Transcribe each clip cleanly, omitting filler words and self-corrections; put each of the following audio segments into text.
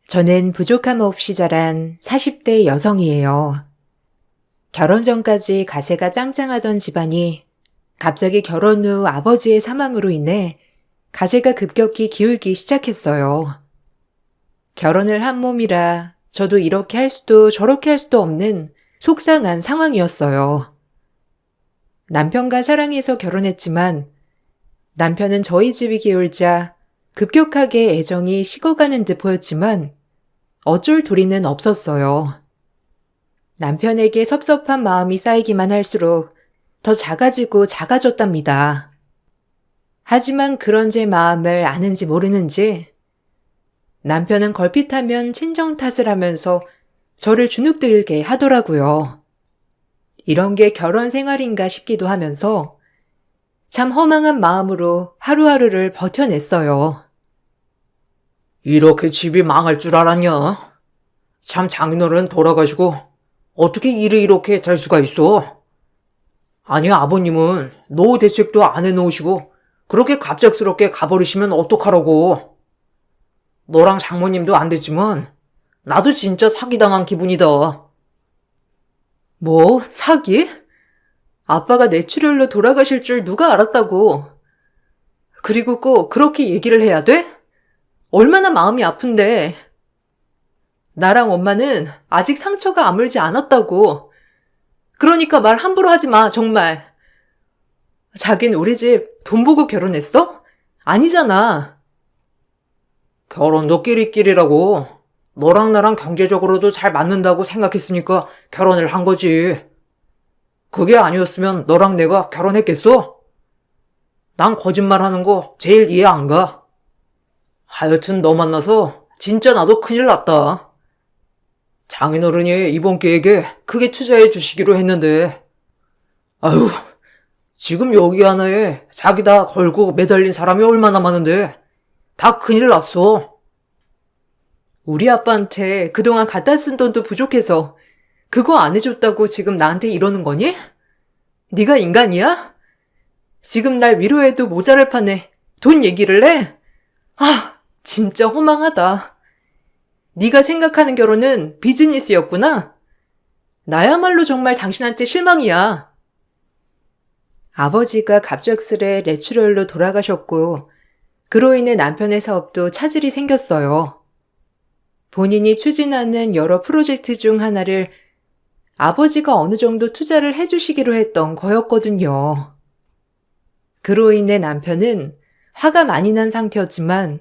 저는 부족함 없이 자란 40대 여성이에요. 결혼 전까지 가세가 짱짱하던 집안이 갑자기 결혼 후 아버지의 사망으로 인해 가세가 급격히 기울기 시작했어요. 결혼을 한 몸이라 저도 이렇게 할 수도 저렇게 할 수도 없는 속상한 상황이었어요. 남편과 사랑해서 결혼했지만 남편은 저희 집이 기울자 급격하게 애정이 식어가는 듯 보였지만 어쩔 도리는 없었어요. 남편에게 섭섭한 마음이 쌓이기만 할수록 더 작아지고 작아졌답니다. 하지만 그런 제 마음을 아는지 모르는지 남편은 걸핏하면 친정 탓을 하면서 저를 주눅들게 하더라고요. 이런 게 결혼 생활인가 싶기도 하면서 참 허망한 마음으로 하루하루를 버텨냈어요. 이렇게 집이 망할 줄 알았냐? 참 장인어른 돌아가시고 어떻게 일이 이렇게 될 수가 있어? 아니 아버님은 노후 대책도 안 해놓으시고 그렇게 갑작스럽게 가버리시면 어떡하라고. 너랑 장모님도 안 됐지만 나도 진짜 사기당한 기분이다. 뭐? 사기? 아빠가 뇌출혈로 돌아가실 줄 누가 알았다고. 그리고 꼭 그렇게 얘기를 해야 돼? 얼마나 마음이 아픈데. 나랑 엄마는 아직 상처가 아물지 않았다고. 그러니까 말 함부로 하지 마, 정말. 자긴 우리 집 돈 보고 결혼했어? 아니잖아. 결혼도 끼리끼리라고. 너랑 나랑 경제적으로도 잘 맞는다고 생각했으니까 결혼을 한 거지. 그게 아니었으면 너랑 내가 결혼했겠어? 난 거짓말하는 거 제일 이해 안 가. 하여튼 너 만나서 진짜 나도 큰일 났다. 장인어른이 이번 기회에 크게 투자해 주시기로 했는데 아유, 지금 여기 하나에 자기 다 걸고 매달린 사람이 얼마나 많은데 다 큰일 났어. 우리 아빠한테 그동안 갖다 쓴 돈도 부족해서 그거 안 해줬다고 지금 나한테 이러는 거니? 네가 인간이야? 지금 날 위로해도 모자랄 판에 돈 얘기를 해? 아, 진짜 허망하다. 네가 생각하는 결혼은 비즈니스였구나? 나야말로 정말 당신한테 실망이야. 아버지가 갑작스레 뇌출혈로 돌아가셨고 그로 인해 남편의 사업도 차질이 생겼어요. 본인이 추진하는 여러 프로젝트 중 하나를 아버지가 어느 정도 투자를 해주시기로 했던 거였거든요. 그로 인해 남편은 화가 많이 난 상태였지만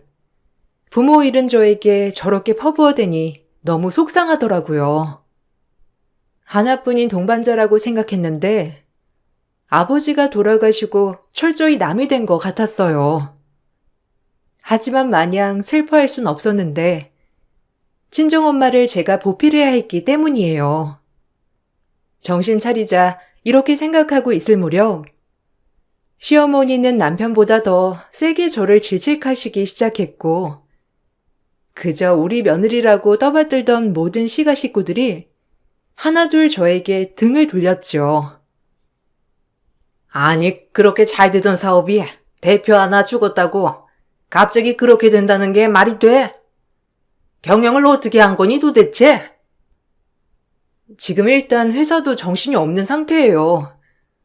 부모 잃은 저에게 저렇게 퍼부어대니 너무 속상하더라고요. 하나뿐인 동반자라고 생각했는데 아버지가 돌아가시고 철저히 남이 된 것 같았어요. 하지만 마냥 슬퍼할 순 없었는데 친정엄마를 제가 보필해야 했기 때문이에요. 정신 차리자 이렇게 생각하고 있을 무렵 시어머니는 남편보다 더 세게 저를 질책하시기 시작했고 그저 우리 며느리라고 떠받들던 모든 시가 식구들이 하나둘 저에게 등을 돌렸죠. 아니, 그렇게 잘 되던 사업이 대표 하나 죽었다고 갑자기 그렇게 된다는 게 말이 돼? 경영을 어떻게 한 거니 도대체? 지금 일단 회사도 정신이 없는 상태예요.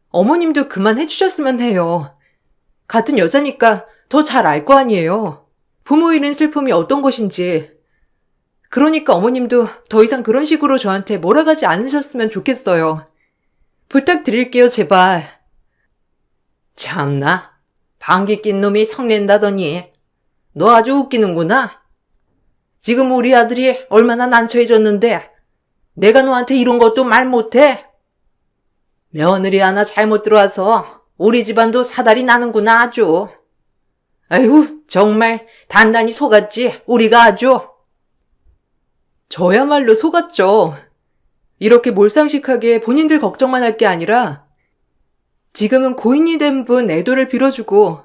어머님도 그만해 주셨으면 해요. 같은 여자니까 더 잘 알 거 아니에요. 부모 잃은 슬픔이 어떤 것인지. 그러니까 어머님도 더 이상 그런 식으로 저한테 몰아가지 않으셨으면 좋겠어요. 부탁드릴게요, 제발. 참나, 방귀 낀 놈이 성낸다더니 너 아주 웃기는구나. 지금 우리 아들이 얼마나 난처해졌는데 내가 너한테 이런 것도 말 못해? 며느리 하나 잘못 들어와서 우리 집안도 사달이 나는구나 아주. 아이고 정말 단단히 속았지 우리가 아주. 저야말로 속았죠. 이렇게 몰상식하게 본인들 걱정만 할 게 아니라 지금은 고인이 된 분 애도를 빌어주고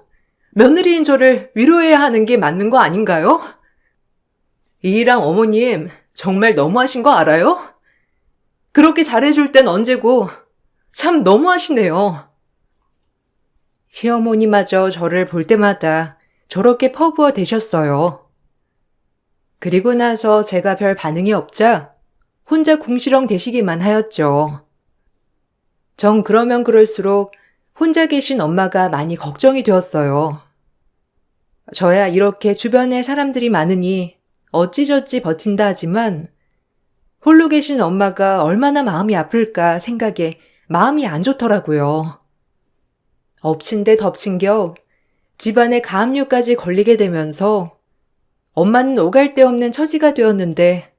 며느리인 저를 위로해야 하는 게 맞는 거 아닌가요? 이랑 어머님 정말 너무하신 거 알아요? 그렇게 잘해줄 땐 언제고 참 너무하시네요. 시어머니마저 저를 볼 때마다 저렇게 퍼부어 대셨어요. 그리고 나서 제가 별 반응이 없자 혼자 궁시렁 대시기만 하였죠. 정 그러면 그럴수록 혼자 계신 엄마가 많이 걱정이 되었어요. 저야 이렇게 주변에 사람들이 많으니 어찌저찌 버틴다 하지만 홀로 계신 엄마가 얼마나 마음이 아플까 생각에 마음이 안 좋더라고요. 엎친 데 덮친 겨 집안에 가압류까지 걸리게 되면서 엄마는 오갈 데 없는 처지가 되었는데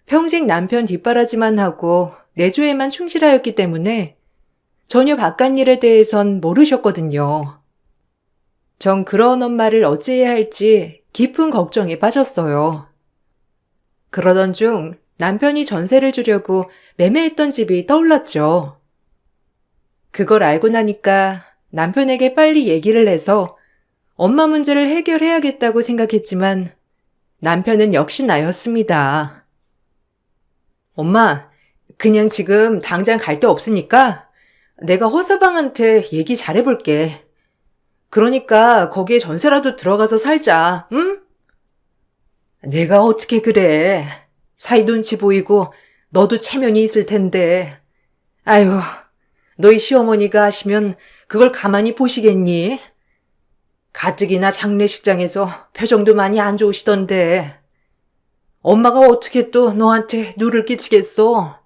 평생 남편 뒷바라지만 하고 내조에만 충실하였기 때문에 전혀 바깥 일에 대해선 모르셨거든요. 전 그런 엄마를 어찌해야 할지 깊은 걱정에 빠졌어요. 그러던 중 남편이 전세를 주려고 매매했던 집이 떠올랐죠. 그걸 알고 나니까 남편에게 빨리 얘기를 해서 엄마 문제를 해결해야겠다고 생각했지만 남편은 역시 나였습니다. 엄마, 그냥 지금 당장 갈 데 없으니까 내가 허서방한테 얘기 잘해볼게. 그러니까 거기에 전세라도 들어가서 살자, 응? 내가 어떻게 그래. 사이 눈치 보이고 너도 체면이 있을 텐데. 아유, 너희 시어머니가 하시면 그걸 가만히 보시겠니? 가뜩이나 장례식장에서 표정도 많이 안 좋으시던데. 엄마가 어떻게 또 너한테 누를 끼치겠어?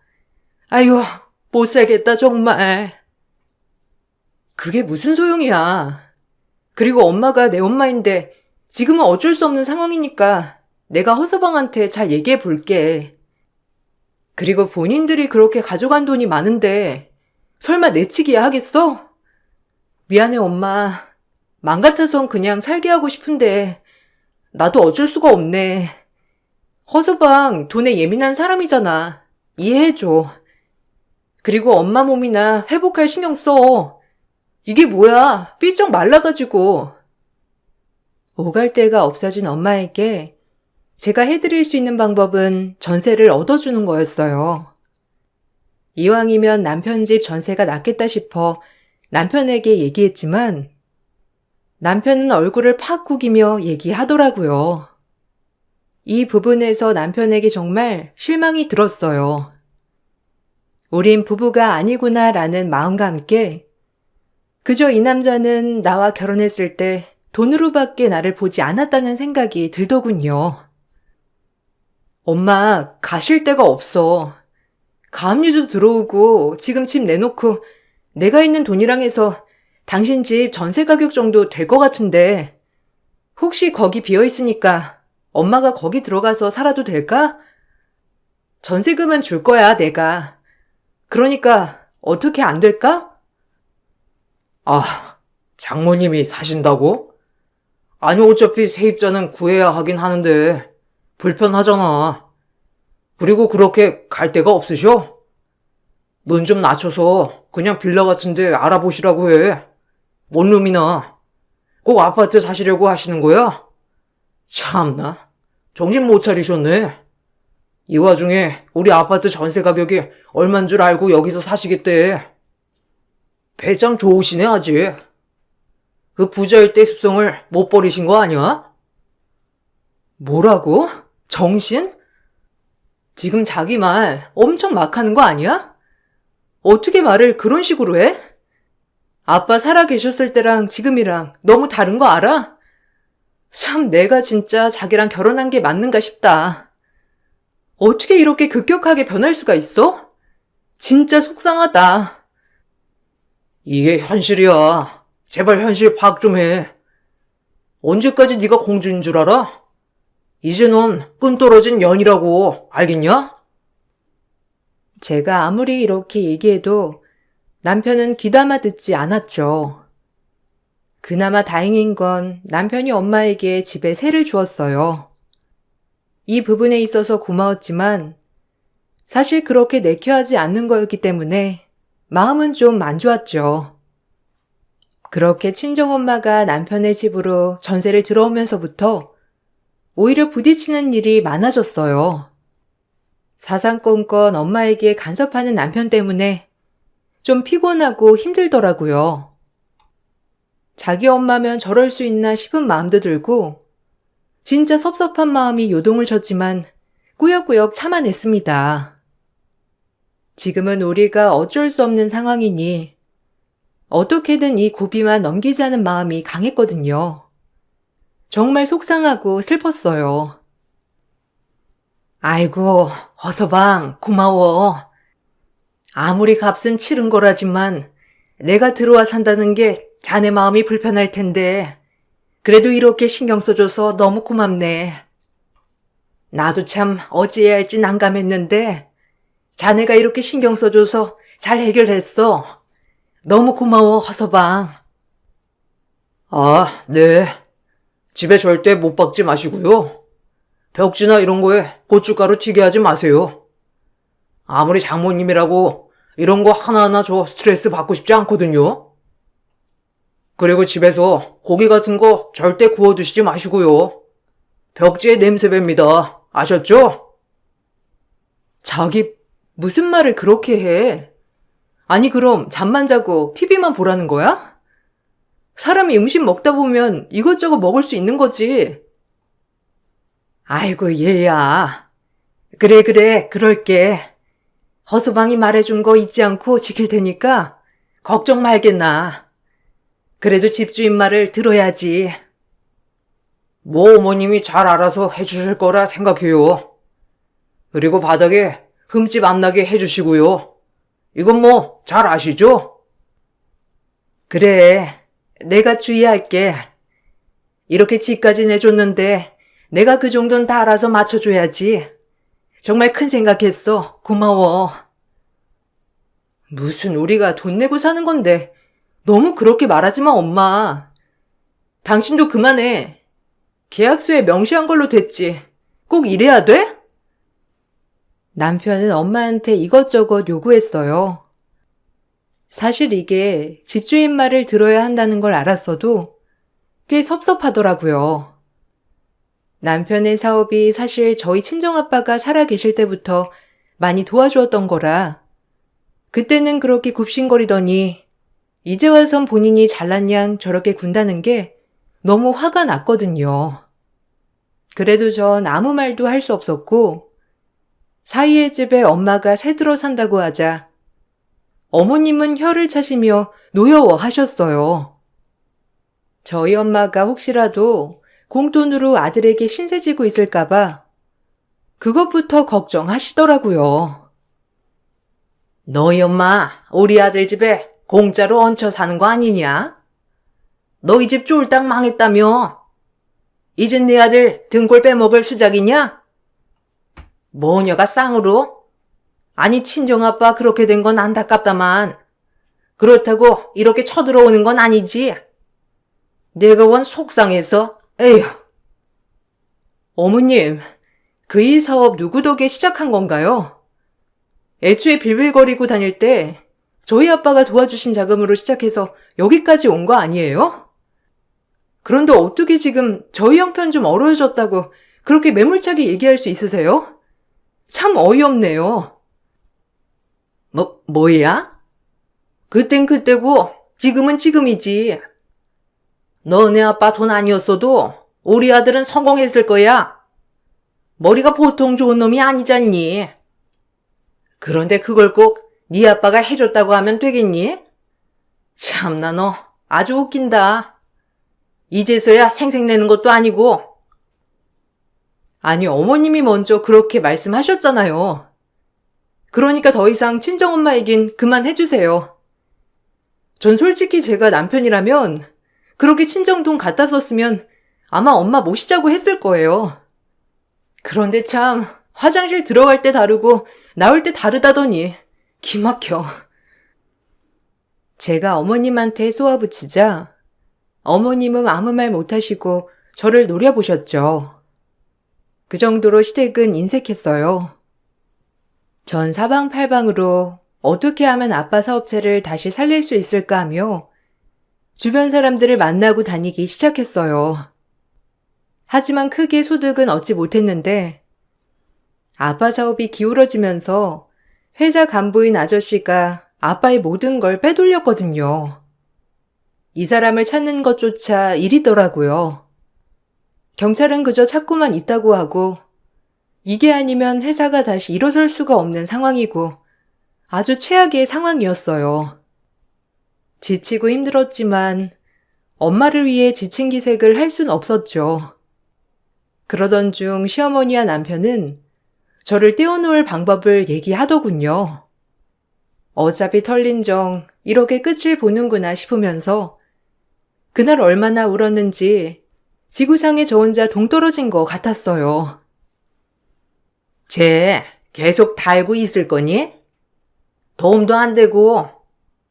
아유, 못 살겠다 정말. 그게 무슨 소용이야. 그리고 엄마가 내 엄마인데 지금은 어쩔 수 없는 상황이니까 내가 허서방한테 잘 얘기해 볼게. 그리고 본인들이 그렇게 가져간 돈이 많은데 설마 내치기야 하겠어? 미안해 엄마. 맘 같아선 그냥 살게 하고 싶은데 나도 어쩔 수가 없네. 허서방 돈에 예민한 사람이잖아. 이해해줘. 그리고 엄마 몸이나 회복할 신경 써. 이게 뭐야? 삐쩍 말라가지고. 오갈 데가 없어진 엄마에게 제가 해드릴 수 있는 방법은 전세를 얻어주는 거였어요. 이왕이면 남편 집 전세가 낫겠다 싶어 남편에게 얘기했지만 남편은 얼굴을 팍 구기며 얘기하더라고요. 이 부분에서 남편에게 정말 실망이 들었어요. 우린 부부가 아니구나라는 마음과 함께 그저 이 남자는 나와 결혼했을 때 돈으로밖에 나를 보지 않았다는 생각이 들더군요. 엄마, 가실 데가 없어. 가압류도 들어오고 지금 집 내놓고 내가 있는 돈이랑 해서 당신 집 전세 가격 정도 될 것 같은데 혹시 거기 비어있으니까 엄마가 거기 들어가서 살아도 될까? 전세금은 줄 거야, 내가. 그러니까 어떻게 안 될까? 아, 장모님이 사신다고? 아니, 어차피 세입자는 구해야 하긴 하는데, 불편하잖아. 그리고 그렇게 갈 데가 없으셔? 돈 좀 낮춰서 그냥 빌라 같은데 알아보시라고 해. 원룸이나. 꼭 아파트 사시려고 하시는 거야? 참나, 정신 못 차리셨네. 이 와중에 우리 아파트 전세 가격이 얼만 줄 알고 여기서 사시겠대. 배짱 좋으시네, 아직. 그 부자일 때 습성을 못 버리신 거 아니야? 뭐라고? 정신? 지금 자기 말 엄청 막 하는 거 아니야? 어떻게 말을 그런 식으로 해? 아빠 살아 계셨을 때랑 지금이랑 너무 다른 거 알아? 참 내가 진짜 자기랑 결혼한 게 맞는가 싶다. 어떻게 이렇게 급격하게 변할 수가 있어? 진짜 속상하다. 이게 현실이야. 제발 현실 파악 좀 해. 언제까지 네가 공주인 줄 알아? 이제 넌 끈떨어진 연이라고, 알겠냐? 제가 아무리 이렇게 얘기해도 남편은 귀담아 듣지 않았죠. 그나마 다행인 건 남편이 엄마에게 집에 세를 주었어요. 이 부분에 있어서 고마웠지만 사실 그렇게 내켜하지 않는 거였기 때문에 마음은 좀 안 좋았죠. 그렇게 친정엄마가 남편의 집으로 전세를 들어오면서부터 오히려 부딪히는 일이 많아졌어요. 사상권건 엄마에게 간섭하는 남편 때문에 좀 피곤하고 힘들더라고요. 자기 엄마면 저럴 수 있나 싶은 마음도 들고 진짜 섭섭한 마음이 요동을 쳤지만 꾸역꾸역 참아냈습니다. 지금은 우리가 어쩔 수 없는 상황이니 어떻게든 이 고비만 넘기자는 마음이 강했거든요. 정말 속상하고 슬펐어요. 아이고, 허서방, 고마워. 아무리 값은 치른 거라지만 내가 들어와 산다는 게 자네 마음이 불편할 텐데 그래도 이렇게 신경 써줘서 너무 고맙네. 나도 참 어찌해야 할지 난감했는데 자네가 이렇게 신경 써줘서 잘 해결했어. 너무 고마워, 허서방. 아, 네. 집에 절대 못 박지 마시고요. 벽지나 이런 거에 고춧가루 튀게 하지 마세요. 아무리 장모님이라고 이런 거 하나하나 저 스트레스 받고 싶지 않거든요. 그리고 집에서 고기 같은 거 절대 구워 드시지 마시고요. 벽지에 냄새 뱄니다. 아셨죠? 자기 무슨 말을 그렇게 해? 아니 그럼 잠만 자고 TV만 보라는 거야? 사람이 음식 먹다 보면 이것저것 먹을 수 있는 거지. 아이고 얘야. 그래 그럴게. 허수방이 말해준 거 잊지 않고 지킬 테니까 걱정 말겠나. 그래도 집주인 말을 들어야지. 뭐 어머님이 잘 알아서 해주실 거라 생각해요. 그리고 바닥에 흠집 안 나게 해주시고요. 이건 뭐 잘 아시죠? 그래, 내가 주의할게. 이렇게 집까지 내줬는데 내가 그 정도는 다 알아서 맞춰줘야지. 정말 큰 생각했어. 고마워. 무슨 우리가 돈 내고 사는 건데 너무 그렇게 말하지 마, 엄마. 당신도 그만해. 계약서에 명시한 걸로 됐지. 꼭 이래야 돼? 남편은 엄마한테 이것저것 요구했어요. 사실 이게 집주인 말을 들어야 한다는 걸 알았어도 꽤 섭섭하더라고요. 남편의 사업이 사실 저희 친정아빠가 살아 계실 때부터 많이 도와주었던 거라 그때는 그렇게 굽신거리더니 이제 와선 본인이 잘난 양 저렇게 군다는 게 너무 화가 났거든요. 그래도 전 아무 말도 할 수 없었고 사이의 집에 엄마가 새들어 산다고 하자 어머님은 혀를 차시며 노여워하셨어요. 저희 엄마가 혹시라도 공돈으로 아들에게 신세 지고 있을까봐 그것부터 걱정하시더라고요. 너희 엄마 우리 아들 집에 공짜로 얹혀 사는 거 아니냐? 너희 집 쫄딱 망했다며? 이젠 내 아들 등골 빼먹을 수작이냐? 뭐녀가 쌍으로? 아니 친정아빠 그렇게 된 건 안타깝다만 그렇다고 이렇게 쳐들어오는 건 아니지. 내가 원 속상해서 에휴. 어머님, 그 일 사업 누구 덕에 시작한 건가요? 애초에 빌빌거리고 다닐 때 저희 아빠가 도와주신 자금으로 시작해서 여기까지 온 거 아니에요? 그런데 어떻게 지금 저희 형편 좀 어려워졌다고 그렇게 매몰차게 얘기할 수 있으세요? 참 어이없네요. 뭐야? 그땐 그때고 지금은 지금이지. 너네 아빠 돈 아니었어도 우리 아들은 성공했을 거야. 머리가 보통 좋은 놈이 아니잖니. 그런데 그걸 꼭 네 아빠가 해줬다고 하면 되겠니? 참나 너 아주 웃긴다. 이제서야 생색내는 것도 아니고. 아니 어머님이 먼저 그렇게 말씀하셨잖아요. 그러니까 더 이상 친정엄마 얘긴 그만해주세요. 전 솔직히 제가 남편이라면 그렇게 친정돈 갖다 썼으면 아마 엄마 모시자고 했을 거예요. 그런데 참 화장실 들어갈 때 다르고 나올 때 다르다더니 기막혀. 제가 어머님한테 쏘아붙이자 어머님은 아무 말 못하시고 저를 노려보셨죠. 그 정도로 시댁은 인색했어요. 전 사방팔방으로 어떻게 하면 아빠 사업체를 다시 살릴 수 있을까 하며 주변 사람들을 만나고 다니기 시작했어요. 하지만 크게 소득은 얻지 못했는데 아빠 사업이 기울어지면서 회사 간부인 아저씨가 아빠의 모든 걸 빼돌렸거든요. 이 사람을 찾는 것조차 일이더라고요. 경찰은 그저 찾고만 있다고 하고 이게 아니면 회사가 다시 일어설 수가 없는 상황이고 아주 최악의 상황이었어요. 지치고 힘들었지만 엄마를 위해 지친 기색을 할 순 없었죠. 그러던 중 시어머니와 남편은 저를 떼어놓을 방법을 얘기하더군요. 어차피 털린 정 이렇게 끝을 보는구나 싶으면서 그날 얼마나 울었는지 지구상에 저 혼자 동떨어진 것 같았어요. 쟤 계속 달고 있을 거니? 도움도 안 되고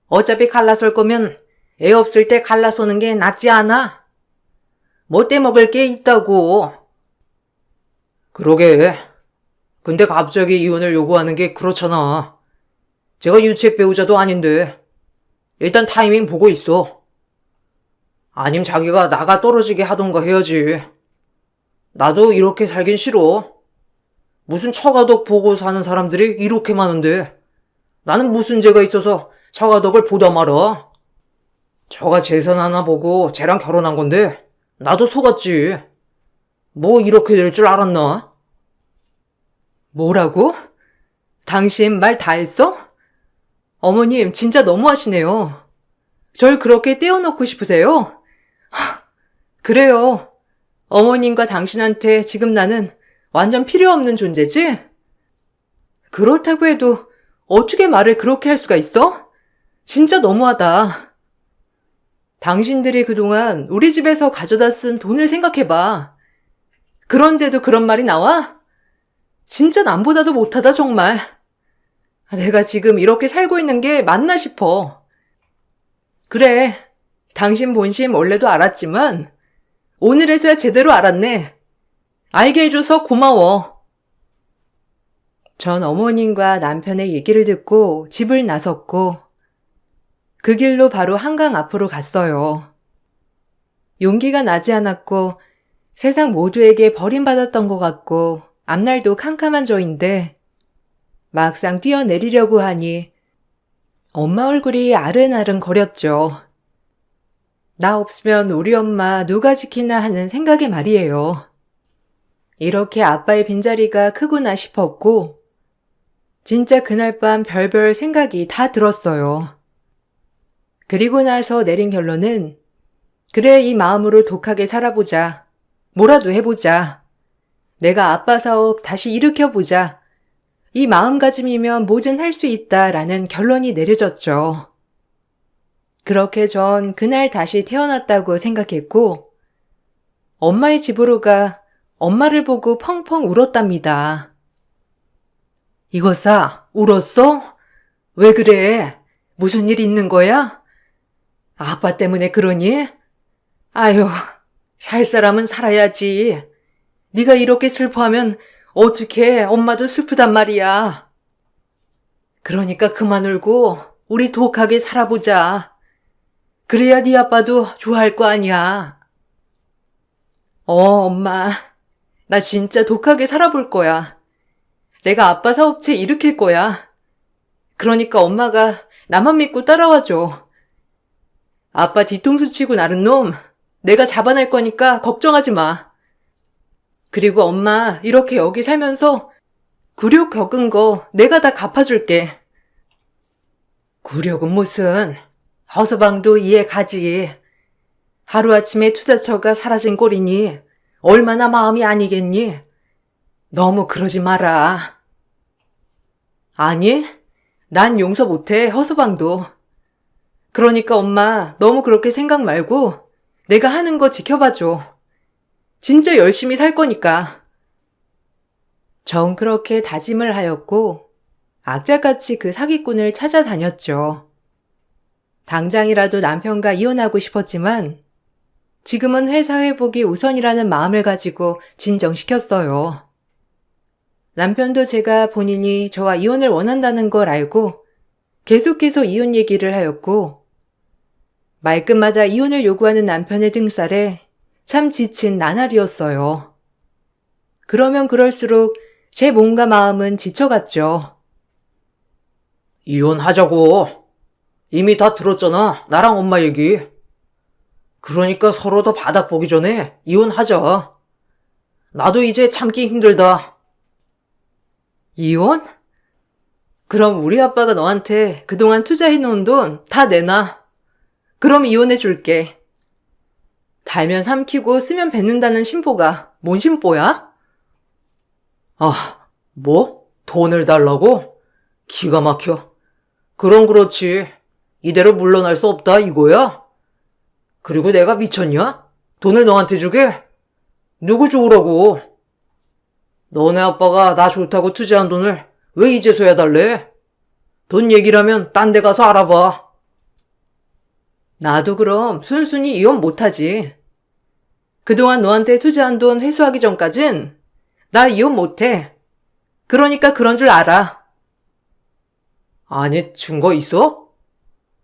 어차피 갈라설 거면 애 없을 때 갈라서는 게 낫지 않아? 뭐 떼먹을 게 있다고. 그러게. 근데 갑자기 이혼을 요구하는 게 그렇잖아. 제가 유책 배우자도 아닌데. 일단 타이밍 보고 있어. 아님 자기가 나가 떨어지게 하던가 해야지. 나도 이렇게 살긴 싫어. 무슨 처가덕 보고 사는 사람들이 이렇게 많은데 나는 무슨 죄가 있어서 처가덕을 보다 말아. 저가 재산 하나 보고 쟤랑 결혼한 건데 나도 속았지. 뭐 이렇게 될 줄 알았나? 뭐라고? 당신 말 다 했어? 어머님 진짜 너무하시네요. 절 그렇게 떼어놓고 싶으세요? 그래요. 어머님과 당신한테 지금 나는 완전 필요 없는 존재지? 그렇다고 해도 어떻게 말을 그렇게 할 수가 있어? 진짜 너무하다. 당신들이 그동안 우리 집에서 가져다 쓴 돈을 생각해봐. 그런데도 그런 말이 나와? 진짜 남보다도 못하다 정말. 내가 지금 이렇게 살고 있는 게 맞나 싶어. 그래, 당신 본심 원래도 알았지만 오늘에서야 제대로 알았네. 알게 해줘서 고마워. 전 어머님과 남편의 얘기를 듣고 집을 나섰고 그 길로 바로 한강 앞으로 갔어요. 용기가 나지 않았고 세상 모두에게 버림받았던 것 같고 앞날도 캄캄한 저인데 막상 뛰어내리려고 하니 엄마 얼굴이 아른아른 거렸죠. 나 없으면 우리 엄마 누가 지키나 하는 생각에 말이에요. 이렇게 아빠의 빈자리가 크구나 싶었고 진짜 그날 밤 별별 생각이 다 들었어요. 그리고 나서 내린 결론은 그래 이 마음으로 독하게 살아보자. 뭐라도 해보자. 내가 아빠 사업 다시 일으켜보자. 이 마음가짐이면 뭐든 할 수 있다라는 결론이 내려졌죠. 그렇게 전 그날 다시 태어났다고 생각했고 엄마의 집으로 가 엄마를 보고 펑펑 울었답니다. 이거사, 울었어? 왜 그래? 무슨 일 있는 거야? 아빠 때문에 그러니? 아유, 살 사람은 살아야지. 네가 이렇게 슬퍼하면 어떡해, 엄마도 슬프단 말이야. 그러니까 그만 울고 우리 독하게 살아보자. 그래야 네 아빠도 좋아할 거 아니야. 엄마. 나 진짜 독하게 살아볼 거야. 내가 아빠 사업체 일으킬 거야. 그러니까 엄마가 나만 믿고 따라와줘. 아빠 뒤통수 치고 나른 놈 내가 잡아낼 거니까 걱정하지 마. 그리고 엄마 이렇게 여기 살면서 굴욕 겪은 거 내가 다 갚아줄게. 굴욕은 무슨. 허서방도 이해 가지. 하루아침에 투자처가 사라진 꼴이니 얼마나 마음이 아니겠니? 너무 그러지 마라. 아니, 난 용서 못해, 허서방도. 그러니까 엄마 너무 그렇게 생각 말고 내가 하는 거 지켜봐줘. 진짜 열심히 살 거니까. 전 그렇게 다짐을 하였고 악착같이 그 사기꾼을 찾아다녔죠. 당장이라도 남편과 이혼하고 싶었지만 지금은 회사 회복이 우선이라는 마음을 가지고 진정시켰어요. 남편도 제가 본인이 저와 이혼을 원한다는 걸 알고 계속해서 이혼 얘기를 하였고 말끝마다 이혼을 요구하는 남편의 등살에 참 지친 나날이었어요. 그러면 그럴수록 제 몸과 마음은 지쳐갔죠. 이혼하자고. 이미 다 들었잖아. 나랑 엄마 얘기. 그러니까 서로 더 바닥 보기 전에 이혼하자. 나도 이제 참기 힘들다. 이혼? 그럼 우리 아빠가 너한테 그동안 투자해놓은 돈 다 내놔. 그럼 이혼해 줄게. 달면 삼키고 쓰면 뱉는다는 심보가 뭔 심보야? 아, 뭐? 돈을 달라고? 기가 막혀. 그럼 그렇지. 이대로 물러날 수 없다 이거야? 그리고 내가 미쳤냐? 돈을 너한테 주게? 누구 좋으라고? 너네 아빠가 나 좋다고 투자한 돈을 왜 이제서야 달래? 돈 얘기라면 딴 데 가서 알아봐. 나도 그럼 순순히 이혼 못하지. 그동안 너한테 투자한 돈 회수하기 전까진 나 이혼 못해. 그러니까 그런 줄 알아. 아니, 증거 있어?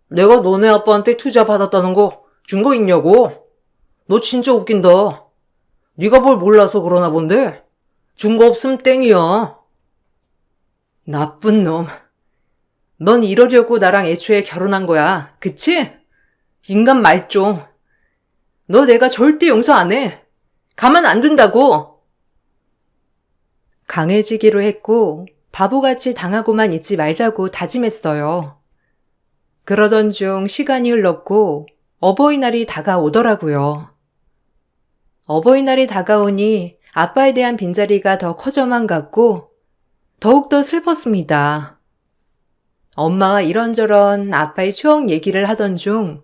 내가 너네 아빠한테 투자 받았다는 거 증거 있냐고? 너 진짜 웃긴다. 네가 뭘 몰라서 그러나 본데 증거 없음 땡이야. 나쁜 놈. 넌 이러려고 나랑 애초에 결혼한 거야. 그치? 인간 말종. 너 내가 절대 용서 안 해. 가만 안 둔다고. 강해지기로 했고 바보같이 당하고만 있지 말자고 다짐했어요. 그러던 중 시간이 흘렀고 어버이날이 다가오더라고요. 어버이날이 다가오니 아빠에 대한 빈자리가 더 커져만 갔고 더욱더 슬펐습니다. 엄마와 이런저런 아빠의 추억 얘기를 하던 중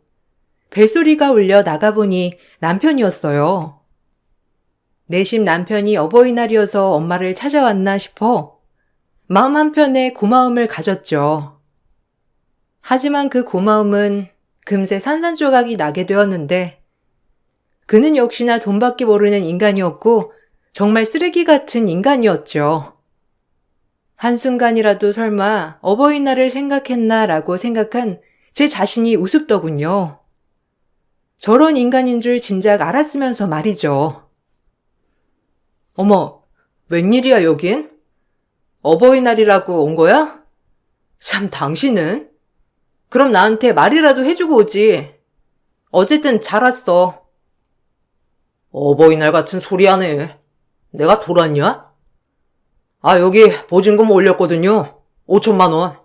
벨소리가 울려 나가보니 남편이었어요. 내심 남편이 어버이날이어서 엄마를 찾아왔나 싶어 마음 한편에 고마움을 가졌죠. 하지만 그 고마움은 금세 산산조각이 나게 되었는데 그는 역시나 돈밖에 모르는 인간이었고 정말 쓰레기 같은 인간이었죠. 한순간이라도 설마 어버이날을 생각했나라고 생각한 제 자신이 우습더군요. 저런 인간인 줄 진작 알았으면서 말이죠. 어머, 웬일이야 여긴? 어버이날이라고 온 거야? 참 당신은? 그럼 나한테 말이라도 해주고 오지. 어쨌든 잘 왔어. 어버이날 같은 소리 하네. 내가 돌았냐? 아, 여기 보증금 올렸거든요. 5천만 원.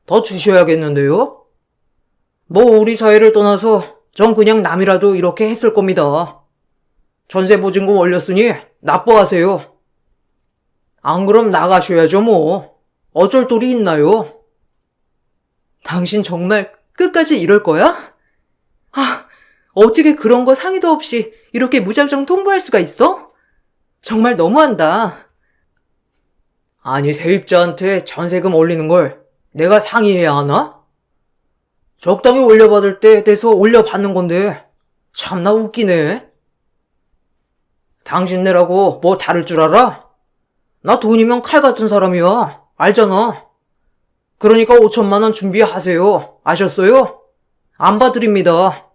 더 주셔야겠는데요? 뭐 우리 사이를 떠나서 전 그냥 남이라도 이렇게 했을 겁니다. 전세 보증금 올렸으니 납부하세요. 안 그럼 나가셔야죠 뭐. 어쩔 도리 있나요? 당신 정말 끝까지 이럴 거야? 아, 어떻게 그런 거 상의도 없이 이렇게 무작정 통보할 수가 있어? 정말 너무한다. 아니, 세입자한테 전세금 올리는 걸 내가 상의해야 하나? 적당히 올려받을 때 돼서 올려받는 건데 참나 웃기네. 당신네라고 뭐 다를 줄 알아? 나 돈이면 칼 같은 사람이야. 알잖아. 그러니까 5천만 원 준비하세요. 아셨어요? 안 봐드립니다.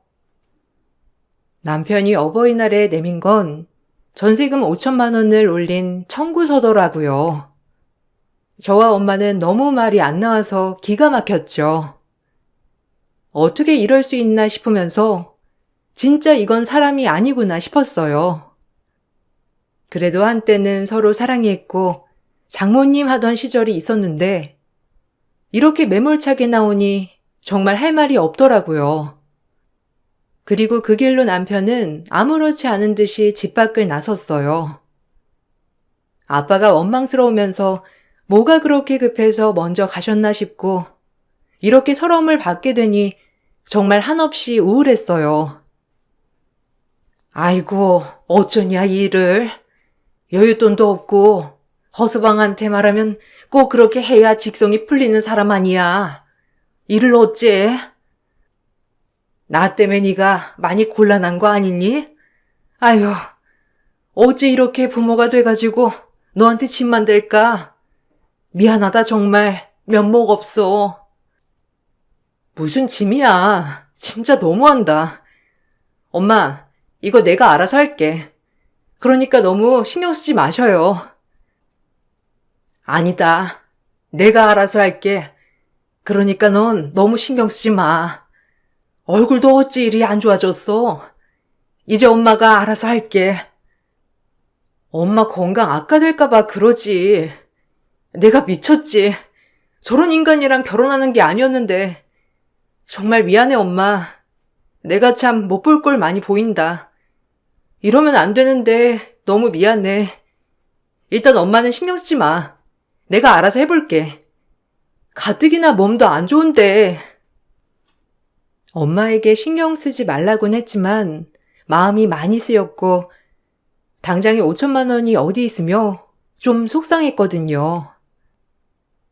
남편이 어버이날에 내민 건 전세금 5천만 원을 올린 청구서더라고요. 저와 엄마는 너무 말이 안 나와서 기가 막혔죠. 어떻게 이럴 수 있나 싶으면서 진짜 이건 사람이 아니구나 싶었어요. 그래도 한때는 서로 사랑했고 장모님 하던 시절이 있었는데 이렇게 매몰차게 나오니 정말 할 말이 없더라고요. 그리고 그 길로 남편은 아무렇지 않은 듯이 집 밖을 나섰어요. 아빠가 원망스러우면서 뭐가 그렇게 급해서 먼저 가셨나 싶고 이렇게 서러움을 받게 되니 정말 한없이 우울했어요. 아이고, 어쩌냐 이 일을. 여윳돈도 없고 허수방한테 말하면 꼭 그렇게 해야 직성이 풀리는 사람 아니야. 일을 어째? 나 때문에 네가 많이 곤란한 거 아니니? 아휴, 어째 이렇게 부모가 돼가지고 너한테 짐만 될까? 미안하다 정말 면목 없어. 무슨 짐이야. 진짜 너무한다. 엄마, 이거 내가 알아서 할게. 그러니까 너무 신경 쓰지 마셔요. 아니다. 내가 알아서 할게. 그러니까 넌 너무 신경 쓰지 마. 얼굴도 어찌 이리 안 좋아졌어. 이제 엄마가 알아서 할게. 엄마 건강 악화될까봐 그러지. 내가 미쳤지. 저런 인간이랑 결혼하는 게 아니었는데. 정말 미안해, 엄마. 내가 참 못 볼 걸 많이 보인다. 이러면 안 되는데 너무 미안해. 일단 엄마는 신경 쓰지 마. 내가 알아서 해볼게. 가뜩이나 몸도 안 좋은데. 엄마에게 신경 쓰지 말라곤 했지만 마음이 많이 쓰였고 당장에 5천만 원이 어디 있으며 좀 속상했거든요.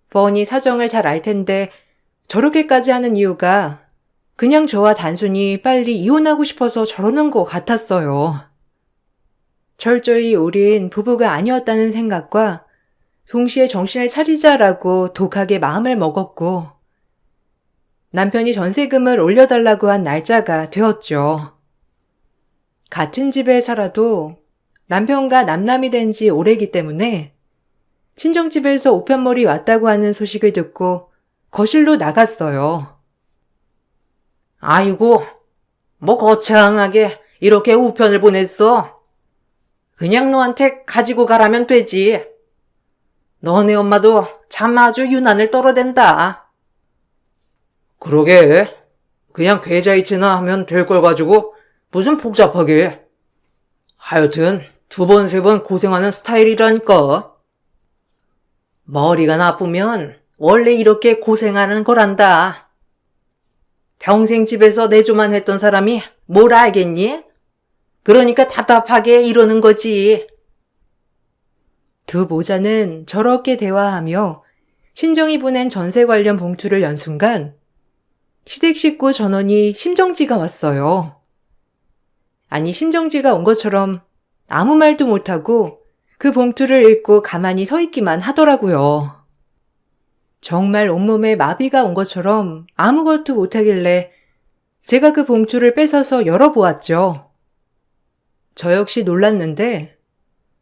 뻔히 사정을 잘 알 텐데 저렇게까지 하는 이유가 그냥 저와 단순히 빨리 이혼하고 싶어서 저러는 것 같았어요. 철저히 우린 부부가 아니었다는 생각과 동시에 정신을 차리자라고 독하게 마음을 먹었고 남편이 전세금을 올려달라고 한 날짜가 되었죠. 같은 집에 살아도 남편과 남남이 된 지 오래기 때문에 친정집에서 우편물이 왔다고 하는 소식을 듣고 거실로 나갔어요. 아이고, 뭐 거창하게 이렇게 우편을 보냈어. 그냥 너한테 가지고 가라면 되지. 너네 엄마도 참 아주 유난을 떨어댄다. 그러게. 그냥 계좌이체나 하면 될 걸 가지고 무슨 복잡하게. 하여튼 2번, 3번 고생하는 스타일이라니까. 머리가 나쁘면 원래 이렇게 고생하는 거란다. 평생 집에서 내조만 했던 사람이 뭘 알겠니? 그러니까 답답하게 이러는 거지. 두 모자는 저렇게 대화하며 친정이 보낸 전세 관련 봉투를 연 순간 시댁 식구 전원이 심정지가 왔어요. 아니 심정지가 온 것처럼 아무 말도 못하고 그 봉투를 읽고 가만히 서 있기만 하더라고요. 정말 온몸에 마비가 온 것처럼 아무것도 못하길래 제가 그 봉투를 뺏어서 열어보았죠. 저 역시 놀랐는데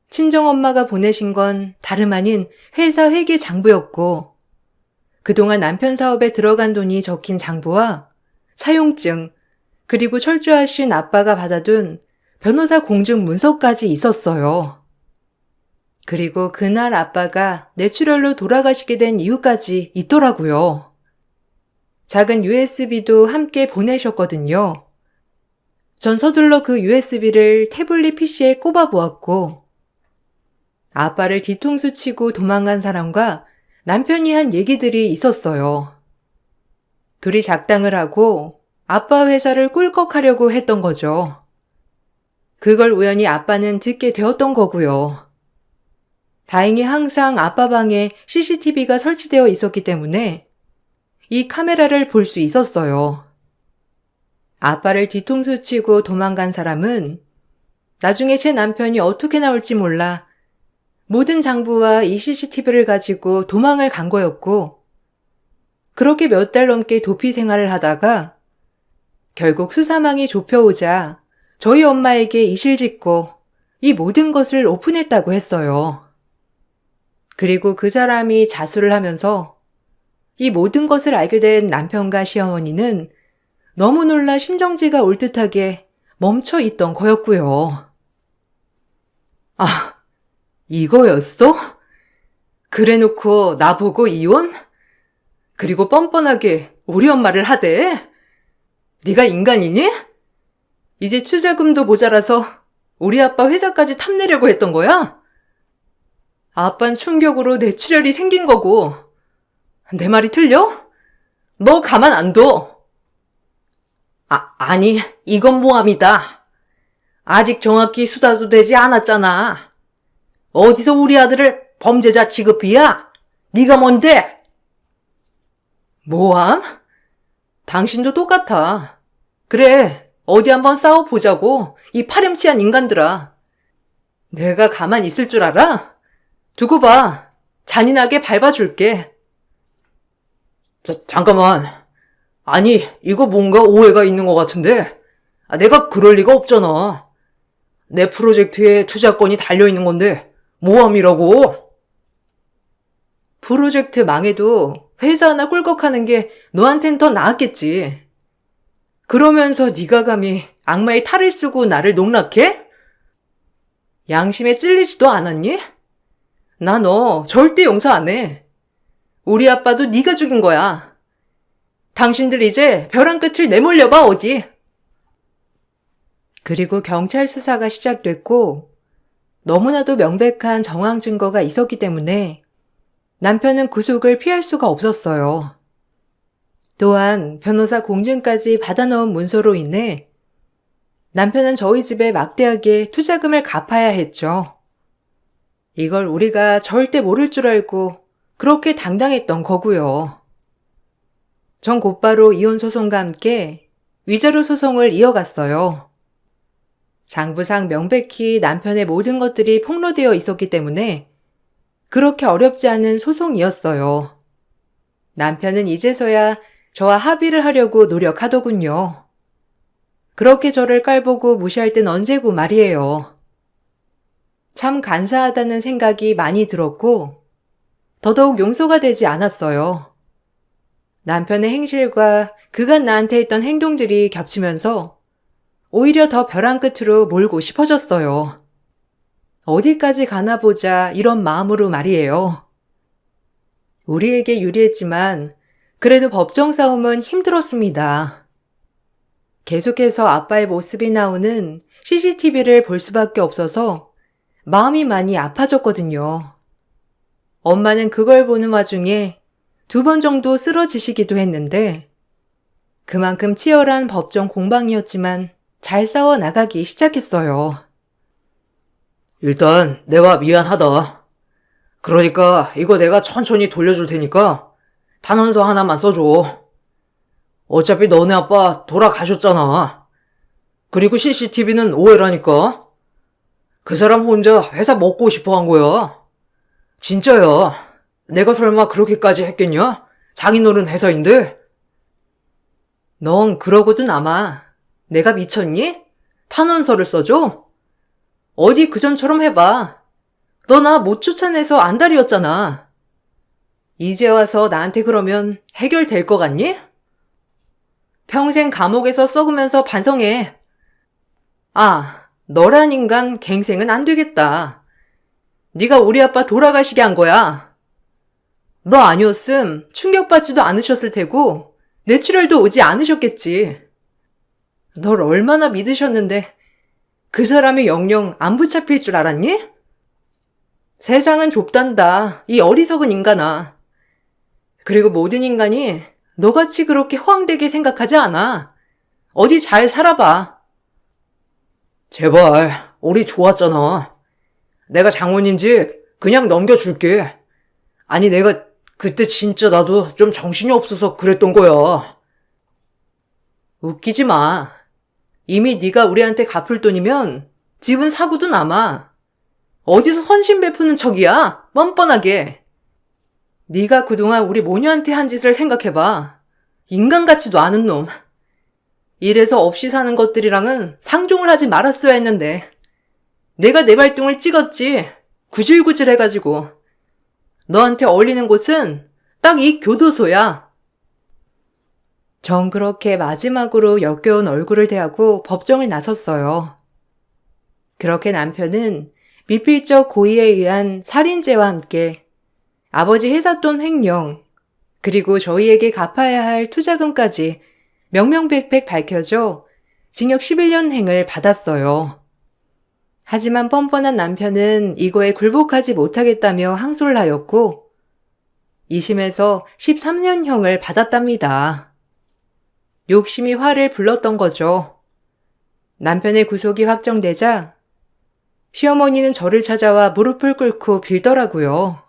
친정엄마가 보내신 건 다름 아닌 회사 회계 장부였고 그동안 남편 사업에 들어간 돈이 적힌 장부와 사용증 그리고 철주하신 아빠가 받아둔 변호사 공증 문서까지 있었어요. 그리고 그날 아빠가 뇌출혈로 돌아가시게 된 이유까지 있더라고요. 작은 USB도 함께 보내셨거든요. 전 서둘러 그 USB를 태블릿 PC에 꼽아 보았고 아빠를 뒤통수 치고 도망간 사람과 남편이 한 얘기들이 있었어요. 둘이 작당을 하고 아빠 회사를 꿀꺽하려고 했던 거죠. 그걸 우연히 아빠는 듣게 되었던 거고요. 다행히 항상 아빠 방에 CCTV가 설치되어 있었기 때문에 이 카메라를 볼 수 있었어요. 아빠를 뒤통수 치고 도망간 사람은 나중에 제 남편이 어떻게 나올지 몰라 모든 장부와 이 CCTV를 가지고 도망을 간 거였고 그렇게 몇 달 넘게 도피 생활을 하다가 결국 수사망이 좁혀오자 저희 엄마에게 이실 짓고 이 모든 것을 오픈했다고 했어요. 그리고 그 사람이 자수를 하면서 이 모든 것을 알게 된 남편과 시어머니는 너무 놀라 심정지가 올 듯하게 멈춰 있던 거였고요. 아, 이거였어? 그래놓고 나보고 이혼? 그리고 뻔뻔하게 우리 엄마를 하대? 네가 인간이니? 이제 투자금도 모자라서 우리 아빠 회사까지 탐내려고 했던 거야? 아빤 충격으로 뇌출혈이 생긴 거고 내 말이 틀려? 너 가만 안 둬. 아니, 이건 모함이다. 아직 정확히 수사도 되지 않았잖아. 어디서 우리 아들을 범죄자 취급이야? 네가 뭔데? 모함? 당신도 똑같아. 그래, 어디 한번 싸워보자고, 이 파렴치한 인간들아. 내가 가만히 있을 줄 알아? 두고 봐. 잔인하게 밟아줄게. 잠깐만. 아니, 이거 뭔가 오해가 있는 것 같은데? 내가 그럴 리가 없잖아. 내 프로젝트에 투자권이 달려있는 건데 모함이라고? 프로젝트 망해도 회사 하나 꿀꺽하는 게 너한텐 더 나았겠지. 그러면서 네가 감히 악마의 탈을 쓰고 나를 농락해? 양심에 찔리지도 않았니? 나 너 절대 용서 안 해. 우리 아빠도 네가 죽인 거야. 당신들 이제 벼랑 끝을 내몰려봐 어디. 그리고 경찰 수사가 시작됐고 너무나도 명백한 정황 증거가 있었기 때문에 남편은 구속을 피할 수가 없었어요. 또한 변호사 공증까지 받아넣은 문서로 인해 남편은 저희 집에 막대하게 투자금을 갚아야 했죠. 이걸 우리가 절대 모를 줄 알고 그렇게 당당했던 거고요. 전 곧바로 이혼 소송과 함께 위자료 소송을 이어갔어요. 장부상 명백히 남편의 모든 것들이 폭로되어 있었기 때문에 그렇게 어렵지 않은 소송이었어요. 남편은 이제서야 저와 합의를 하려고 노력하더군요. 그렇게 저를 깔보고 무시할 땐 언제고 말이에요. 참 간사하다는 생각이 많이 들었고 더더욱 용서가 되지 않았어요. 남편의 행실과 그간 나한테 했던 행동들이 겹치면서 오히려 더 벼랑 끝으로 몰고 싶어졌어요. 어디까지 가나 보자 이런 마음으로 말이에요. 우리에게 유리했지만 그래도 법정 싸움은 힘들었습니다. 계속해서 아빠의 모습이 나오는 CCTV를 볼 수밖에 없어서 마음이 많이 아파졌거든요. 엄마는 그걸 보는 와중에 2번 정도 쓰러지시기도 했는데 그만큼 치열한 법정 공방이었지만 잘 싸워 나가기 시작했어요. 일단 내가 미안하다. 그러니까 이거 내가 천천히 돌려줄 테니까 탄원서 하나만 써줘. 어차피 너네 아빠 돌아가셨잖아. 그리고 CCTV는 오해라니까. 그 사람 혼자 회사 먹고 싶어 한 거야. 진짜야. 내가 설마 그렇게까지 했겠냐? 장인어른 회사인데. 넌 그러고든 아마 내가 미쳤니? 탄원서를 써줘? 어디 그전처럼 해봐. 너 나 못 쫓아내서 안달이었잖아. 이제 와서 나한테 그러면 해결될 것 같니? 평생 감옥에서 썩으면서 반성해. 아, 너란 인간 갱생은 안 되겠다. 네가 우리 아빠 돌아가시게 한 거야. 너 아니었음 충격받지도 않으셨을 테고 뇌출혈도 오지 않으셨겠지. 널 얼마나 믿으셨는데 그 사람이 영영 안 붙잡힐 줄 알았니? 세상은 좁단다, 이 어리석은 인간아. 그리고 모든 인간이 너같이 그렇게 허황되게 생각하지 않아. 어디 잘 살아봐. 제발, 우리 좋았잖아. 내가 장모님 집 그냥 넘겨줄게. 아니, 내가 그때 진짜 나도 좀 정신이 없어서 그랬던 거야. 웃기지 마. 이미 네가 우리한테 갚을 돈이면 집은 사고도 남아. 어디서 선심 베푸는 척이야? 뻔뻔하게. 네가 그동안 우리 모녀한테 한 짓을 생각해봐. 인간 같지도 않은 놈. 이래서 없이 사는 것들이랑은 상종을 하지 말았어야 했는데 내가 내 발등을 찍었지. 구질구질 해가지고. 너한테 어울리는 곳은 딱 이 교도소야. 전 그렇게 마지막으로 역겨운 얼굴을 대하고 법정을 나섰어요. 그렇게 남편은 미필적 고의에 의한 살인죄와 함께 아버지 회사돈 횡령, 그리고 저희에게 갚아야 할 투자금까지 명명백백 밝혀져 징역 11년행을 받았어요. 하지만 뻔뻔한 남편은 이거에 굴복하지 못하겠다며 항소를 하였고 2심에서 13년형을 받았답니다. 욕심이 화를 불렀던 거죠. 남편의 구속이 확정되자 시어머니는 저를 찾아와 무릎을 꿇고 빌더라고요.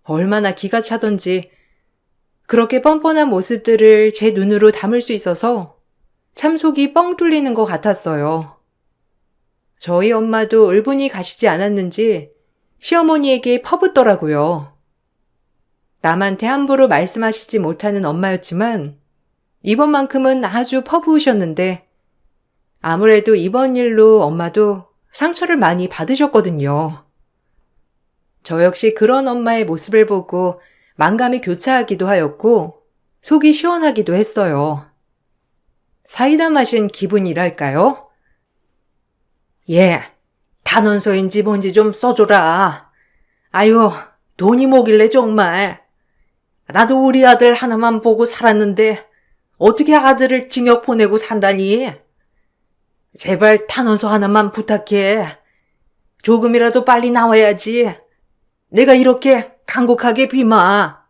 얼마나 기가 차던지 그렇게 뻔뻔한 모습들을 제 눈으로 담을 수 있어서 참 속이 뻥 뚫리는 것 같았어요. 저희 엄마도 을분이 가시지 않았는지 시어머니에게 퍼붓더라고요. 남한테 함부로 말씀하시지 못하는 엄마였지만 이번만큼은 아주 퍼부으셨는데 아무래도 이번 일로 엄마도 상처를 많이 받으셨거든요. 저 역시 그런 엄마의 모습을 보고 만감이 교차하기도 하였고 속이 시원하기도 했어요. 사이다 마신 기분이랄까요? 예, 단원서인지 뭔지 좀 써줘라. 아유, 돈이 뭐길래 정말. 나도 우리 아들 하나만 보고 살았는데 어떻게 아들을 징역 보내고 산다니? 제발 단원서 하나만 부탁해. 조금이라도 빨리 나와야지. 내가 이렇게 간곡하게 비마.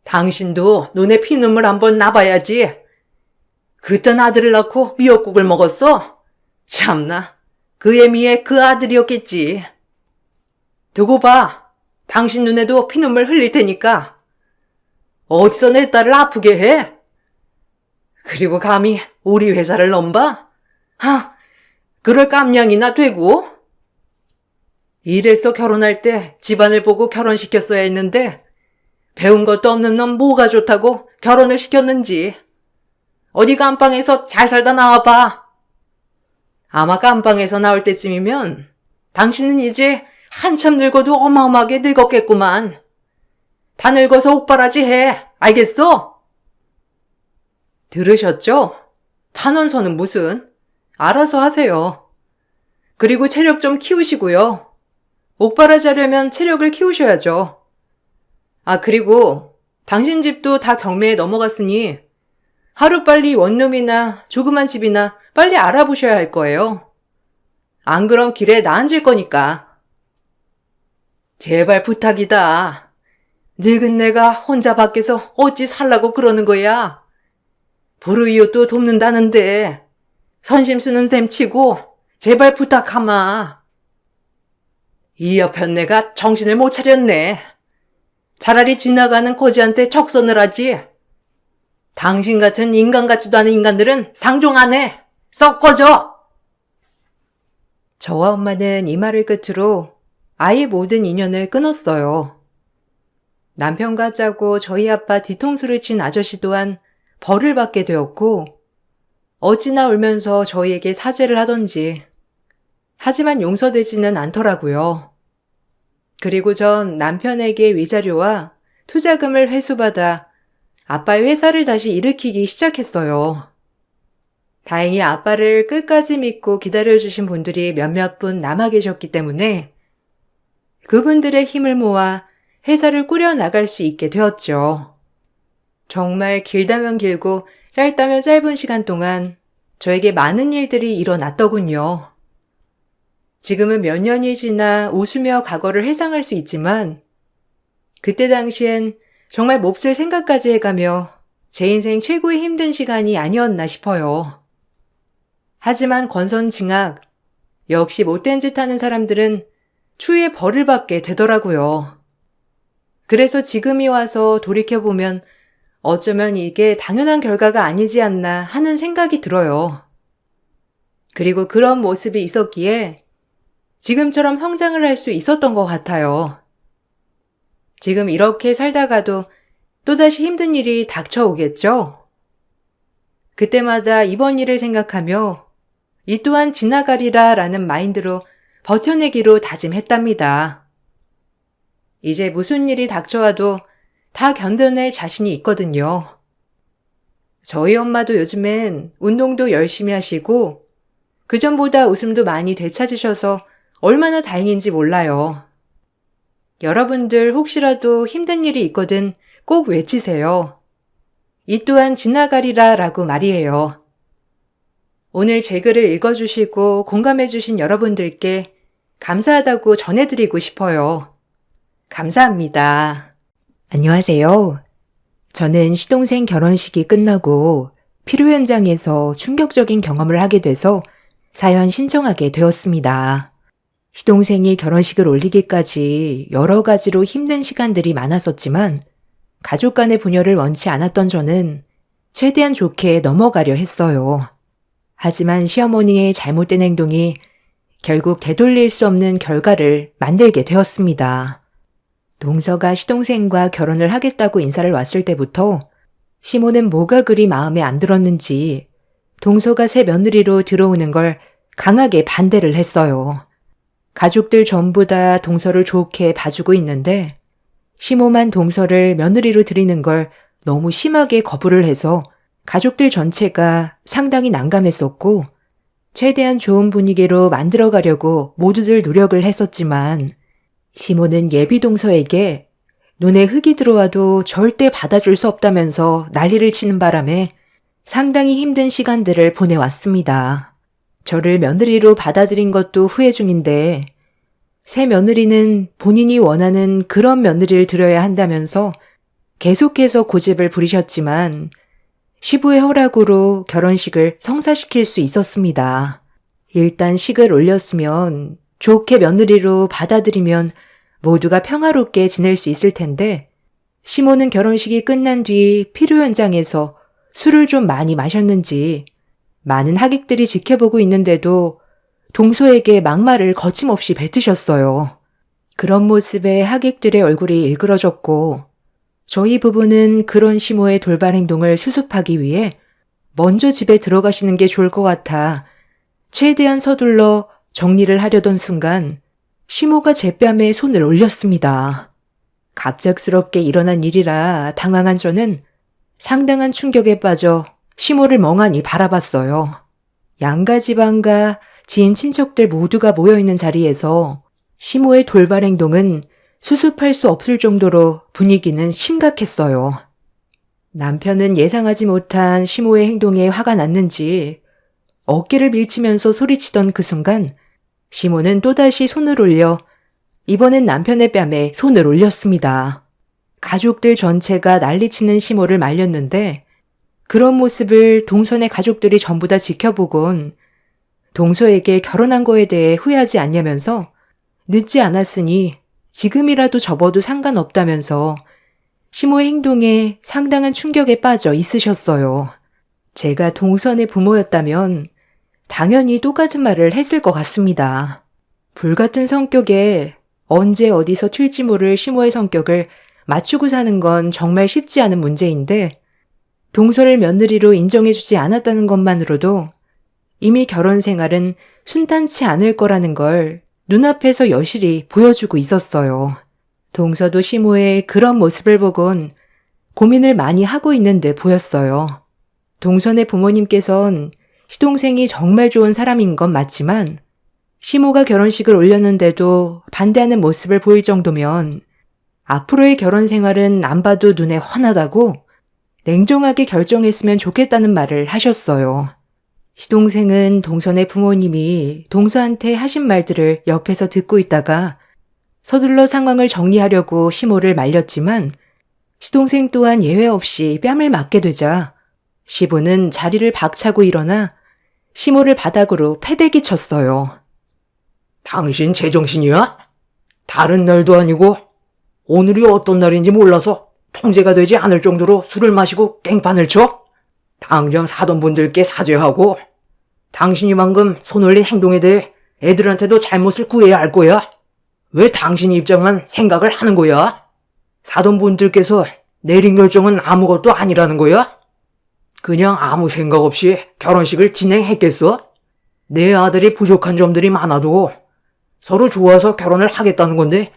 당신도 눈에 피눈물 한번 나봐야지. 그딴 아들을 낳고 미역국을 먹었어? 참나, 그 애미의 그 아들이었겠지. 두고 봐. 당신 눈에도 피눈물 흘릴 테니까. 어디서 내 딸을 아프게 해? 그리고 감히 우리 회사를 넘봐? 그럴 깜냥이나 되고? 이래서 결혼할 때 집안을 보고 결혼시켰어야 했는데 배운 것도 없는 놈 뭐가 좋다고 결혼을 시켰는지. 어디 감방에서 잘 살다 나와봐. 아마 감방에서 나올 때쯤이면 당신은 이제 한참 늙어도 어마어마하게 늙었겠구만. 다 늙어서 옥바라지 해. 알겠어? 들으셨죠? 탄원서는 무슨? 알아서 하세요. 그리고 체력 좀 키우시고요. 옥바라지 하려면 체력을 키우셔야죠. 그리고 당신 집도 다 경매에 넘어갔으니 하루빨리 원룸이나 조그만 집이나 빨리 알아보셔야 할 거예요. 안 그럼 길에 나앉을 거니까. 제발 부탁이다. 늙은 내가 혼자 밖에서 어찌 살라고 그러는 거야. 불우이웃도 돕는다는데 선심 쓰는 셈 치고 제발 부탁하마. 이 옆편 내가 정신을 못 차렸네. 차라리 지나가는 거지한테 적선을 하지. 당신 같은 인간 같지도 않은 인간들은 상종 안 해. 썩 꺼져. 저와 엄마는 이 말을 끝으로 아예 모든 인연을 끊었어요. 남편과 짜고 저희 아빠 뒤통수를 친 아저씨 또한 벌을 받게 되었고 어찌나 울면서 저희에게 사죄를 하던지. 하지만 용서되지는 않더라고요. 그리고 전 남편에게 위자료와 투자금을 회수받아 아빠의 회사를 다시 일으키기 시작했어요. 다행히 아빠를 끝까지 믿고 기다려주신 분들이 몇몇 분 남아 계셨기 때문에 그분들의 힘을 모아 회사를 꾸려나갈 수 있게 되었죠. 정말 길다면 길고 짧다면 짧은 시간 동안 저에게 많은 일들이 일어났더군요. 지금은 몇 년이 지나 웃으며 과거를 회상할 수 있지만 그때 당시엔 정말 몹쓸 생각까지 해가며 제 인생 최고의 힘든 시간이 아니었나 싶어요. 하지만 권선징악, 역시 못된 짓 하는 사람들은 추후에 벌을 받게 되더라고요. 그래서 지금이 와서 돌이켜보면 어쩌면 이게 당연한 결과가 아니지 않나 하는 생각이 들어요. 그리고 그런 모습이 있었기에 지금처럼 성장을 할 수 있었던 것 같아요. 지금 이렇게 살다가도 또다시 힘든 일이 닥쳐오겠죠? 그때마다 이번 일을 생각하며 이 또한 지나가리라 라는 마인드로 버텨내기로 다짐했답니다. 이제 무슨 일이 닥쳐와도 다 견뎌낼 자신이 있거든요. 저희 엄마도 요즘엔 운동도 열심히 하시고 그전보다 웃음도 많이 되찾으셔서 얼마나 다행인지 몰라요. 여러분들 혹시라도 힘든 일이 있거든 꼭 외치세요. 이 또한 지나가리라 라고 말이에요. 오늘 제 글을 읽어주시고 공감해주신 여러분들께 감사하다고 전해드리고 싶어요. 감사합니다. 안녕하세요. 저는 시동생 결혼식이 끝나고 피로 현장에서 충격적인 경험을 하게 돼서 사연 신청하게 되었습니다. 시동생이 결혼식을 올리기까지 여러 가지로 힘든 시간들이 많았었지만 가족 간의 분열을 원치 않았던 저는 최대한 좋게 넘어가려 했어요. 하지만 시어머니의 잘못된 행동이 결국 되돌릴 수 없는 결과를 만들게 되었습니다. 동서가 시동생과 결혼을 하겠다고 인사를 왔을 때부터 시모는 뭐가 그리 마음에 안 들었는지 동서가 새 며느리로 들어오는 걸 강하게 반대를 했어요. 가족들 전부 다 동서를 좋게 봐주고 있는데 시모만 동서를 며느리로 들이는 걸 너무 심하게 거부를 해서 가족들 전체가 상당히 난감했었고 최대한 좋은 분위기로 만들어가려고 모두들 노력을 했었지만 시모는 예비 동서에게 눈에 흙이 들어와도 절대 받아줄 수 없다면서 난리를 치는 바람에 상당히 힘든 시간들을 보내왔습니다. 저를 며느리로 받아들인 것도 후회 중인데 새 며느리는 본인이 원하는 그런 며느리를 들여야 한다면서 계속해서 고집을 부리셨지만 시부의 허락으로 결혼식을 성사시킬 수 있었습니다. 일단 식을 올렸으면 좋게 며느리로 받아들이면 모두가 평화롭게 지낼 수 있을 텐데 시모는 결혼식이 끝난 뒤 피로 현장에서 술을 좀 많이 마셨는지 많은 하객들이 지켜보고 있는데도 동서에게 막말을 거침없이 뱉으셨어요. 그런 모습에 하객들의 얼굴이 일그러졌고 저희 부부는 그런 시모의 돌발 행동을 수습하기 위해 먼저 집에 들어가시는 게 좋을 것 같아 최대한 서둘러 정리를 하려던 순간 시모가 제 뺨에 손을 올렸습니다. 갑작스럽게 일어난 일이라 당황한 저는 상당한 충격에 빠져 시모를 멍하니 바라봤어요. 양가 집안과 지인 친척들 모두가 모여있는 자리에서 시모의 돌발 행동은 수습할 수 없을 정도로 분위기는 심각했어요. 남편은 예상하지 못한 시모의 행동에 화가 났는지 어깨를 밀치면서 소리치던 그 순간 시모는 또다시 손을 올려 이번엔 남편의 뺨에 손을 올렸습니다. 가족들 전체가 난리치는 시모를 말렸는데 그런 모습을 동선의 가족들이 전부 다 지켜보곤 동서에게 결혼한 거에 대해 후회하지 않냐면서 늦지 않았으니 지금이라도 접어도 상관없다면서 시모의 행동에 상당한 충격에 빠져 있으셨어요. 제가 동선의 부모였다면 당연히 똑같은 말을 했을 것 같습니다. 불같은 성격에 언제 어디서 튈지 모를 시모의 성격을 맞추고 사는 건 정말 쉽지 않은 문제인데 동서를 며느리로 인정해주지 않았다는 것만으로도 이미 결혼 생활은 순탄치 않을 거라는 걸 눈앞에서 여실히 보여주고 있었어요. 동서도 시모의 그런 모습을 보곤 고민을 많이 하고 있는 듯 보였어요. 동선의 부모님께선 시동생이 정말 좋은 사람인 건 맞지만 시모가 결혼식을 올렸는데도 반대하는 모습을 보일 정도면 앞으로의 결혼 생활은 안 봐도 눈에 훤하다고 냉정하게 결정했으면 좋겠다는 말을 하셨어요. 시동생은 동선의 부모님이 동서한테 하신 말들을 옆에서 듣고 있다가 서둘러 상황을 정리하려고 시모를 말렸지만 시동생 또한 예외 없이 뺨을 맞게 되자 시부는 자리를 박차고 일어나 시모를 바닥으로 패대기 쳤어요. 당신 제정신이야? 다른 날도 아니고 오늘이 어떤 날인지 몰라서 통제가 되지 않을 정도로 술을 마시고 깽판을 쳐? 당장 사돈 분들께 사죄하고 당신이 방금 손 올린 행동에 대해 애들한테도 잘못을 구해야 할 거야. 왜 당신 입장만 생각을 하는 거야? 사돈 분들께서 내린 결정은 아무것도 아니라는 거야? 그냥 아무 생각 없이 결혼식을 진행했겠어? 내 아들이 부족한 점들이 많아도 서로 좋아서 결혼을 하겠다는 건데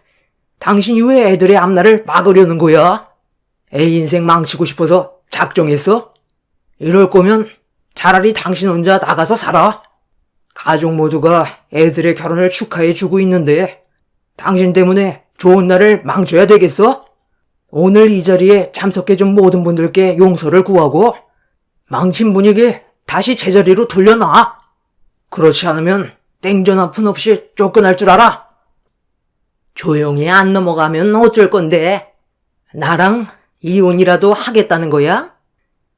당신이 왜 애들의 앞날을 막으려는 거야? 애 인생 망치고 싶어서 작정했어? 이럴 거면 차라리 당신 혼자 나가서 살아. 가족 모두가 애들의 결혼을 축하해주고 있는데 당신 때문에 좋은 날을 망쳐야 되겠어? 오늘 이 자리에 참석해준 모든 분들께 용서를 구하고 망친 분위기 다시 제자리로 돌려놔. 그렇지 않으면 땡전 한 푼 없이 쫓겨날 줄 알아. 조용히 안 넘어가면 어쩔 건데 나랑 이혼이라도 하겠다는 거야?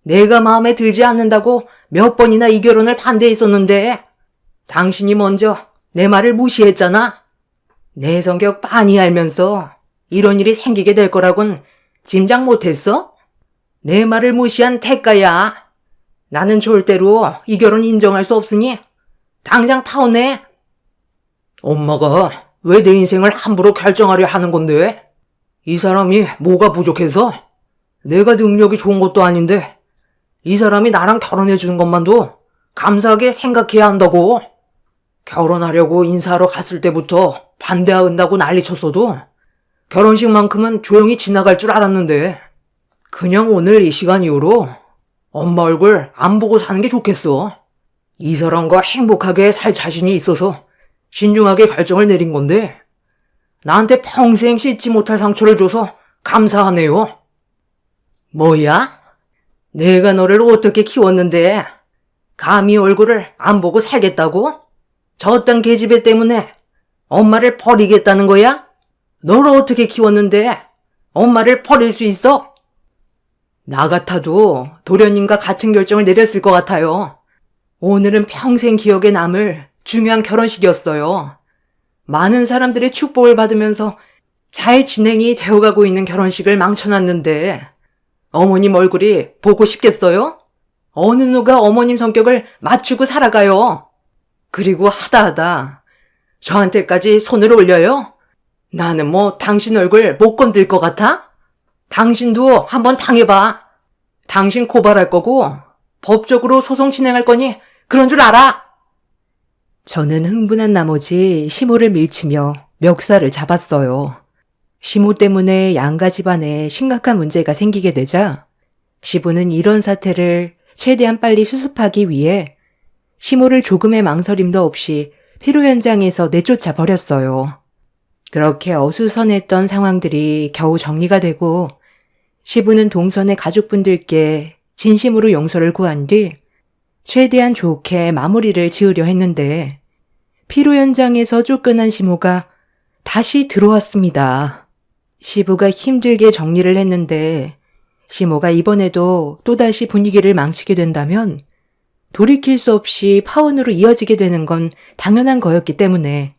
내가 마음에 들지 않는다고 몇 번이나 이 결혼을 반대했었는데 당신이 먼저 내 말을 무시했잖아. 내 성격 빤히 알면서 이런 일이 생기게 될 거라곤 짐작 못했어? 내 말을 무시한 대가야. 나는 절대로 이 결혼 인정할 수 없으니 당장 파혼해. 엄마가 왜 내 인생을 함부로 결정하려 하는 건데? 이 사람이 뭐가 부족해서? 내가 능력이 좋은 것도 아닌데 이 사람이 나랑 결혼해 주는 것만도 감사하게 생각해야 한다고. 결혼하려고 인사하러 갔을 때부터 반대한다고 난리쳤어도 결혼식만큼은 조용히 지나갈 줄 알았는데 그냥 오늘 이 시간 이후로 엄마 얼굴 안 보고 사는 게 좋겠어. 이 사람과 행복하게 살 자신이 있어서 신중하게 결정을 내린 건데, 나한테 평생 씻지 못할 상처를 줘서 감사하네요. 뭐야? 내가 너를 어떻게 키웠는데 감히 얼굴을 안 보고 살겠다고? 저딴 계집애 때문에 엄마를 버리겠다는 거야? 너를 어떻게 키웠는데 엄마를 버릴 수 있어? 나 같아도 도련님과 같은 결정을 내렸을 것 같아요. 오늘은 평생 기억에 남을 중요한 결혼식이었어요. 많은 사람들의 축복을 받으면서 잘 진행이 되어가고 있는 결혼식을 망쳐놨는데 어머님 얼굴이 보고 싶겠어요? 어느 누가 어머님 성격을 맞추고 살아가요. 그리고 하다 저한테까지 손을 올려요? 나는 뭐 당신 얼굴 못 건들 것 같아? 당신도 한번 당해봐. 당신 고발할 거고 법적으로 소송 진행할 거니 그런 줄 알아? 저는 흥분한 나머지 시모를 밀치며 멱살을 잡았어요. 시모 때문에 양가 집안에 심각한 문제가 생기게 되자 시부는 이런 사태를 최대한 빨리 수습하기 위해 시모를 조금의 망설임도 없이 피로 현장에서 내쫓아 버렸어요. 그렇게 어수선했던 상황들이 겨우 정리가 되고 시부는 동선의 가족분들께 진심으로 용서를 구한 뒤 최대한 좋게 마무리를 지으려 했는데 피로 현장에서 쫓겨난 시모가 다시 들어왔습니다. 시부가 힘들게 정리를 했는데 시모가 이번에도 또다시 분위기를 망치게 된다면 돌이킬 수 없이 파혼으로 이어지게 되는 건 당연한 거였기 때문에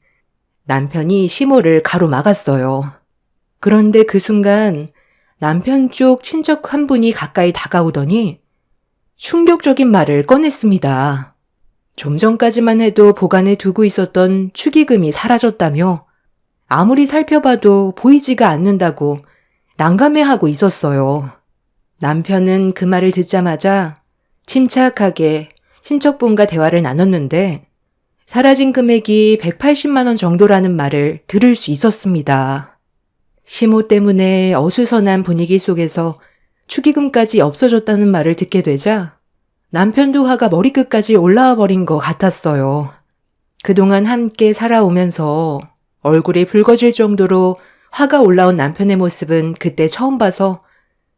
남편이 시모를 가로막았어요. 그런데 그 순간 남편 쪽 친척 한 분이 가까이 다가오더니 충격적인 말을 꺼냈습니다. 좀 전까지만 해도 보관해 두고 있었던 축의금이 사라졌다며 아무리 살펴봐도 보이지가 않는다고 난감해하고 있었어요. 남편은 그 말을 듣자마자 침착하게 친척분과 대화를 나눴는데 사라진 금액이 180만 원 정도라는 말을 들을 수 있었습니다. 시모 때문에 어수선한 분위기 속에서 축의금까지 없어졌다는 말을 듣게 되자 남편도 화가 머리끝까지 올라와 버린 것 같았어요. 그동안 함께 살아오면서 얼굴이 붉어질 정도로 화가 올라온 남편의 모습은 그때 처음 봐서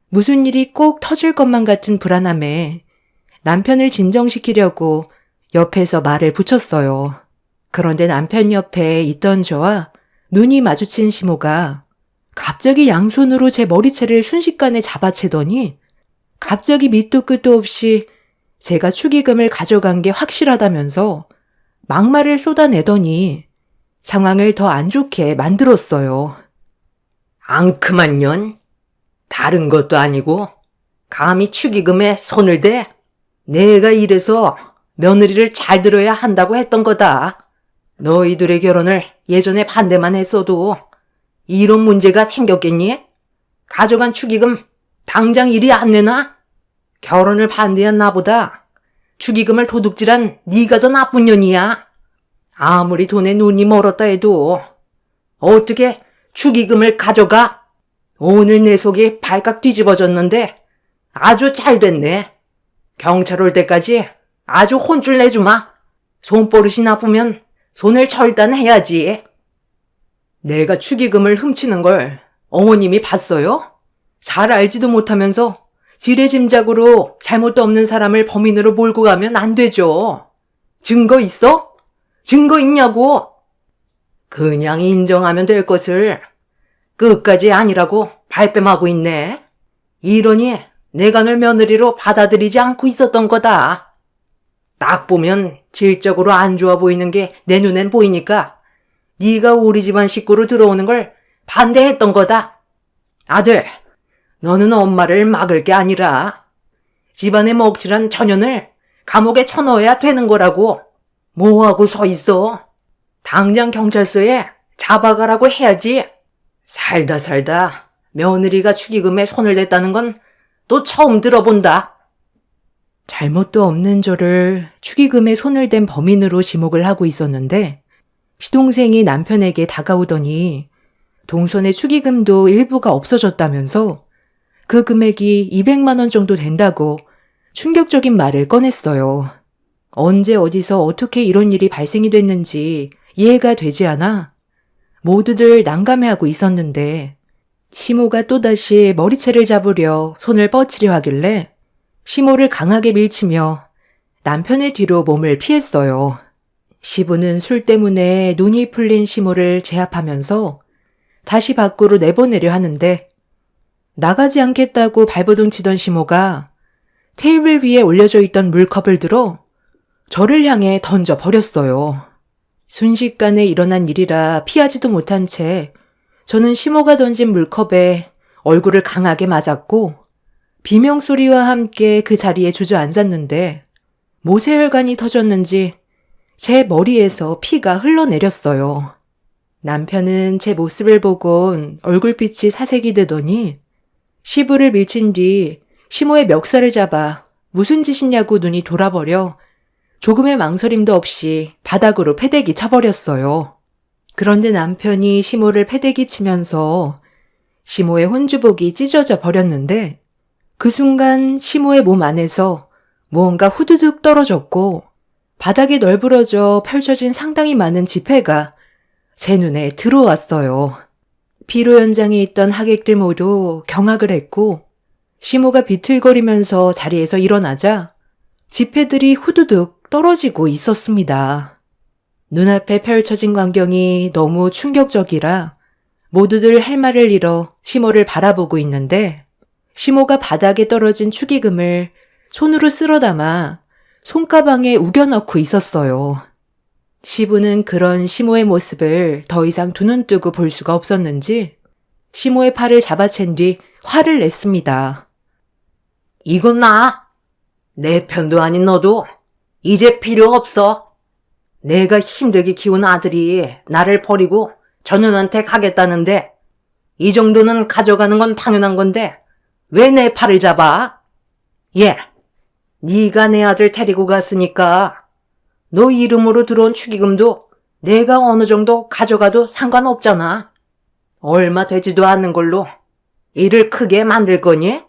무슨 일이 꼭 터질 것만 같은 불안함에 남편을 진정시키려고 옆에서 말을 붙였어요. 그런데 남편 옆에 있던 저와 눈이 마주친 시모가 갑자기 양손으로 제 머리채를 순식간에 잡아채더니 갑자기 밑도 끝도 없이 제가 축의금을 가져간 게 확실하다면서 막말을 쏟아내더니 상황을 더 안 좋게 만들었어요. 앙큼한 년? 다른 것도 아니고 감히 축의금에 손을 대? 내가 이래서 며느리를 잘 들어야 한다고 했던 거다. 너희들의 결혼을 예전에 반대만 했어도 이런 문제가 생겼겠니? 가져간 축의금 당장 이리 안 내놔? 결혼을 반대한 나보다 축의금을 도둑질한 네가 더 나쁜 년이야. 아무리 돈에 눈이 멀었다 해도 어떻게 축의금을 가져가? 오늘 내 속이 발칵 뒤집어졌는데 아주 잘 됐네. 경찰 올 때까지 아주 혼쭐 내주마. 손버릇이 나쁘면 손을 절단해야지. 내가 축의금을 훔치는 걸 어머님이 봤어요? 잘 알지도 못하면서 지레짐작으로 잘못도 없는 사람을 범인으로 몰고 가면 안 되죠. 증거 있어? 증거 있냐고? 그냥 인정하면 될 것을 끝까지 아니라고 발뺌하고 있네. 이러니 내가 널 며느리로 받아들이지 않고 있었던 거다. 딱 보면 질적으로 안 좋아 보이는 게 내 눈엔 보이니까 네가 우리 집안 식구로 들어오는 걸 반대했던 거다. 아들, 너는 엄마를 막을 게 아니라 집안에 먹칠한 처년을 감옥에 쳐넣어야 되는 거라고. 뭐하고 서 있어? 당장 경찰서에 잡아가라고 해야지. 살다 며느리가 축의금에 손을 댔다는 건 또 처음 들어본다. 잘못도 없는 저를 축의금에 손을 댄 범인으로 지목을 하고 있었는데 시동생이 남편에게 다가오더니 동선의 축의금도 일부가 없어졌다면서 그 금액이 200만 원 정도 된다고 충격적인 말을 꺼냈어요. 언제 어디서 어떻게 이런 일이 발생이 됐는지 이해가 되지 않아 모두들 난감해하고 있었는데 시모가 또다시 머리채를 잡으려 손을 뻗치려 하길래 시모를 강하게 밀치며 남편의 뒤로 몸을 피했어요. 시부는 술 때문에 눈이 풀린 시모를 제압하면서 다시 밖으로 내보내려 하는데 나가지 않겠다고 발버둥치던 시모가 테이블 위에 올려져 있던 물컵을 들어 저를 향해 던져 버렸어요. 순식간에 일어난 일이라 피하지도 못한 채 저는 시모가 던진 물컵에 얼굴을 강하게 맞았고 비명소리와 함께 그 자리에 주저앉았는데 모세혈관이 터졌는지 제 머리에서 피가 흘러내렸어요. 남편은 제 모습을 보곤 얼굴빛이 사색이 되더니 시부를 밀친 뒤 시모의 멱살을 잡아 무슨 짓이냐고 눈이 돌아버려 조금의 망설임도 없이 바닥으로 패대기 쳐버렸어요. 그런데 남편이 시모를 패대기 치면서 시모의 혼주복이 찢어져 버렸는데 그 순간 시모의 몸 안에서 무언가 후두둑 떨어졌고 바닥에 널브러져 펼쳐진 상당히 많은 지폐가 제 눈에 들어왔어요. 피로 현장에 있던 하객들 모두 경악을 했고 시모가 비틀거리면서 자리에서 일어나자 지폐들이 후두둑 떨어지고 있었습니다. 눈앞에 펼쳐진 광경이 너무 충격적이라 모두들 할 말을 잃어 시모를 바라보고 있는데 시모가 바닥에 떨어진 축의금을 손으로 쓸어 담아 손가방에 우겨넣고 있었어요. 시부는 그런 시모의 모습을 더 이상 두 눈 뜨고 볼 수가 없었는지 시모의 팔을 잡아챈 뒤 화를 냈습니다. 이건 내 편도 아닌 너도 이제 필요 없어. 내가 힘들게 키운 아들이 나를 버리고 전현한테 가겠다는데 이 정도는 가져가는 건 당연한 건데 왜 내 팔을 잡아? 예, 네가 내 아들 데리고 갔으니까 너 이름으로 들어온 축의금도 내가 어느 정도 가져가도 상관없잖아. 얼마 되지도 않는 걸로 일을 크게 만들 거니?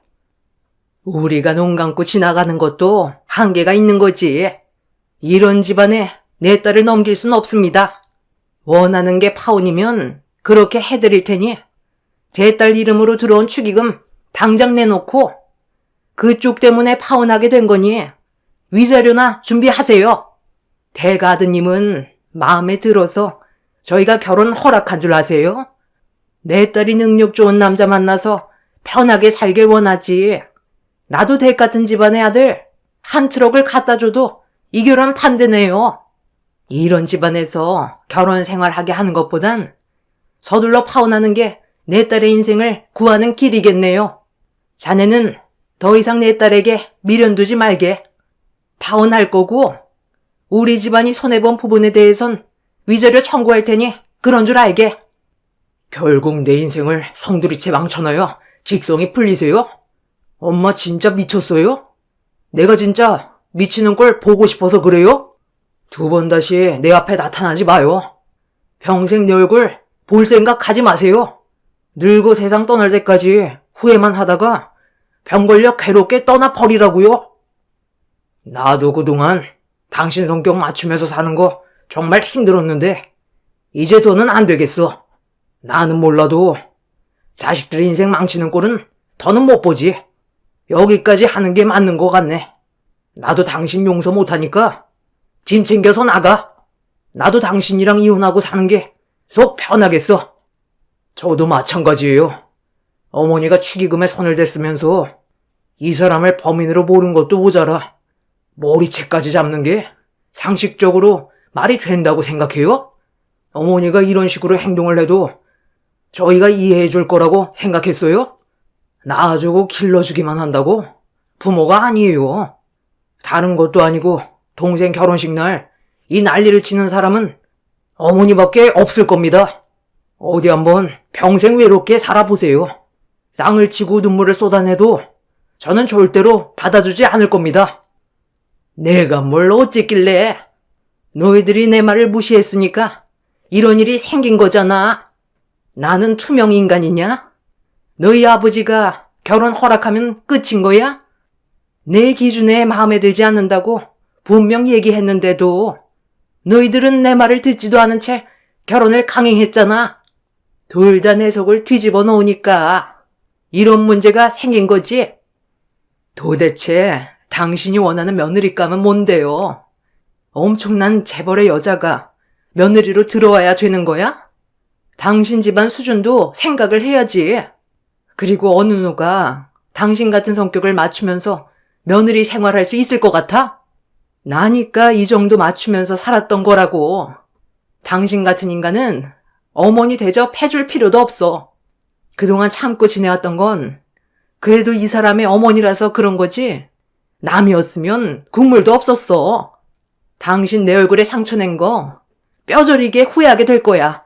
우리가 눈 감고 지나가는 것도 한계가 있는 거지. 이런 집안에 내 딸을 넘길 순 없습니다. 원하는 게 파혼이면 그렇게 해드릴 테니 제 딸 이름으로 들어온 축의금 당장 내놓고 그쪽 때문에 파혼하게 된 거니 위자료나 준비하세요. 대가 아드님은 마음에 들어서 저희가 결혼 허락한 줄 아세요? 내 딸이 능력 좋은 남자 만나서 편하게 살길 원하지. 나도 댁 같은 집안의 아들 한 트럭을 갖다 줘도 이 결혼 반대네요. 이런 집안에서 결혼 생활하게 하는 것보단 서둘러 파혼하는 게 내 딸의 인생을 구하는 길이겠네요. 자네는 더 이상 내 딸에게 미련 두지 말게. 파혼할 거고 우리 집안이 손해본 부분에 대해선 위자료 청구할 테니 그런 줄 알게. 결국 내 인생을 성두리째 망쳐놔야 직성이 풀리세요? 엄마 진짜 미쳤어요? 내가 진짜 미치는 걸 보고 싶어서 그래요? 두 번 다시 내 앞에 나타나지 마요. 평생 내 얼굴 볼 생각 하지 마세요. 늙어 세상 떠날 때까지 후회만 하다가 병 걸려 괴롭게 떠나버리라고요. 나도 그동안 당신 성격 맞추면서 사는 거 정말 힘들었는데 이제 더는 안 되겠어. 나는 몰라도 자식들 인생 망치는 꼴은 더는 못 보지. 여기까지 하는 게 맞는 것 같네. 나도 당신 용서 못하니까 짐 챙겨서 나가. 나도 당신이랑 이혼하고 사는 게 속 편하겠어. 저도 마찬가지예요. 어머니가 축의금에 손을 댔으면서 이 사람을 범인으로 모른 것도 모자라 머리채까지 잡는 게 상식적으로 말이 된다고 생각해요? 어머니가 이런 식으로 행동을 해도 저희가 이해해 줄 거라고 생각했어요? 낳아주고 길러주기만 한다고? 부모가 아니에요. 다른 것도 아니고 동생 결혼식 날 이 난리를 치는 사람은 어머니밖에 없을 겁니다. 어디 한번 평생 외롭게 살아보세요. 땅을 치고 눈물을 쏟아내도 저는 절대로 받아주지 않을 겁니다. 내가 뭘 어쨌길래? 너희들이 내 말을 무시했으니까 이런 일이 생긴 거잖아. 나는 투명 인간이냐? 너희 아버지가 결혼 허락하면 끝인 거야? 내 기준에 마음에 들지 않는다고 분명 얘기했는데도 너희들은 내 말을 듣지도 않은 채 결혼을 강행했잖아. 둘 다 내 속을 뒤집어 놓으니까 이런 문제가 생긴 거지. 도대체 당신이 원하는 며느리감은 뭔데요? 엄청난 재벌의 여자가 며느리로 들어와야 되는 거야? 당신 집안 수준도 생각을 해야지. 그리고 어느 누가 당신 같은 성격을 맞추면서 며느리 생활할 수 있을 것 같아? 나니까 이 정도 맞추면서 살았던 거라고. 당신 같은 인간은 어머니 대접해줄 필요도 없어. 그동안 참고 지내왔던 건 그래도 이 사람의 어머니라서 그런 거지. 남이었으면 국물도 없었어. 당신 내 얼굴에 상처 낸 거 뼈저리게 후회하게 될 거야.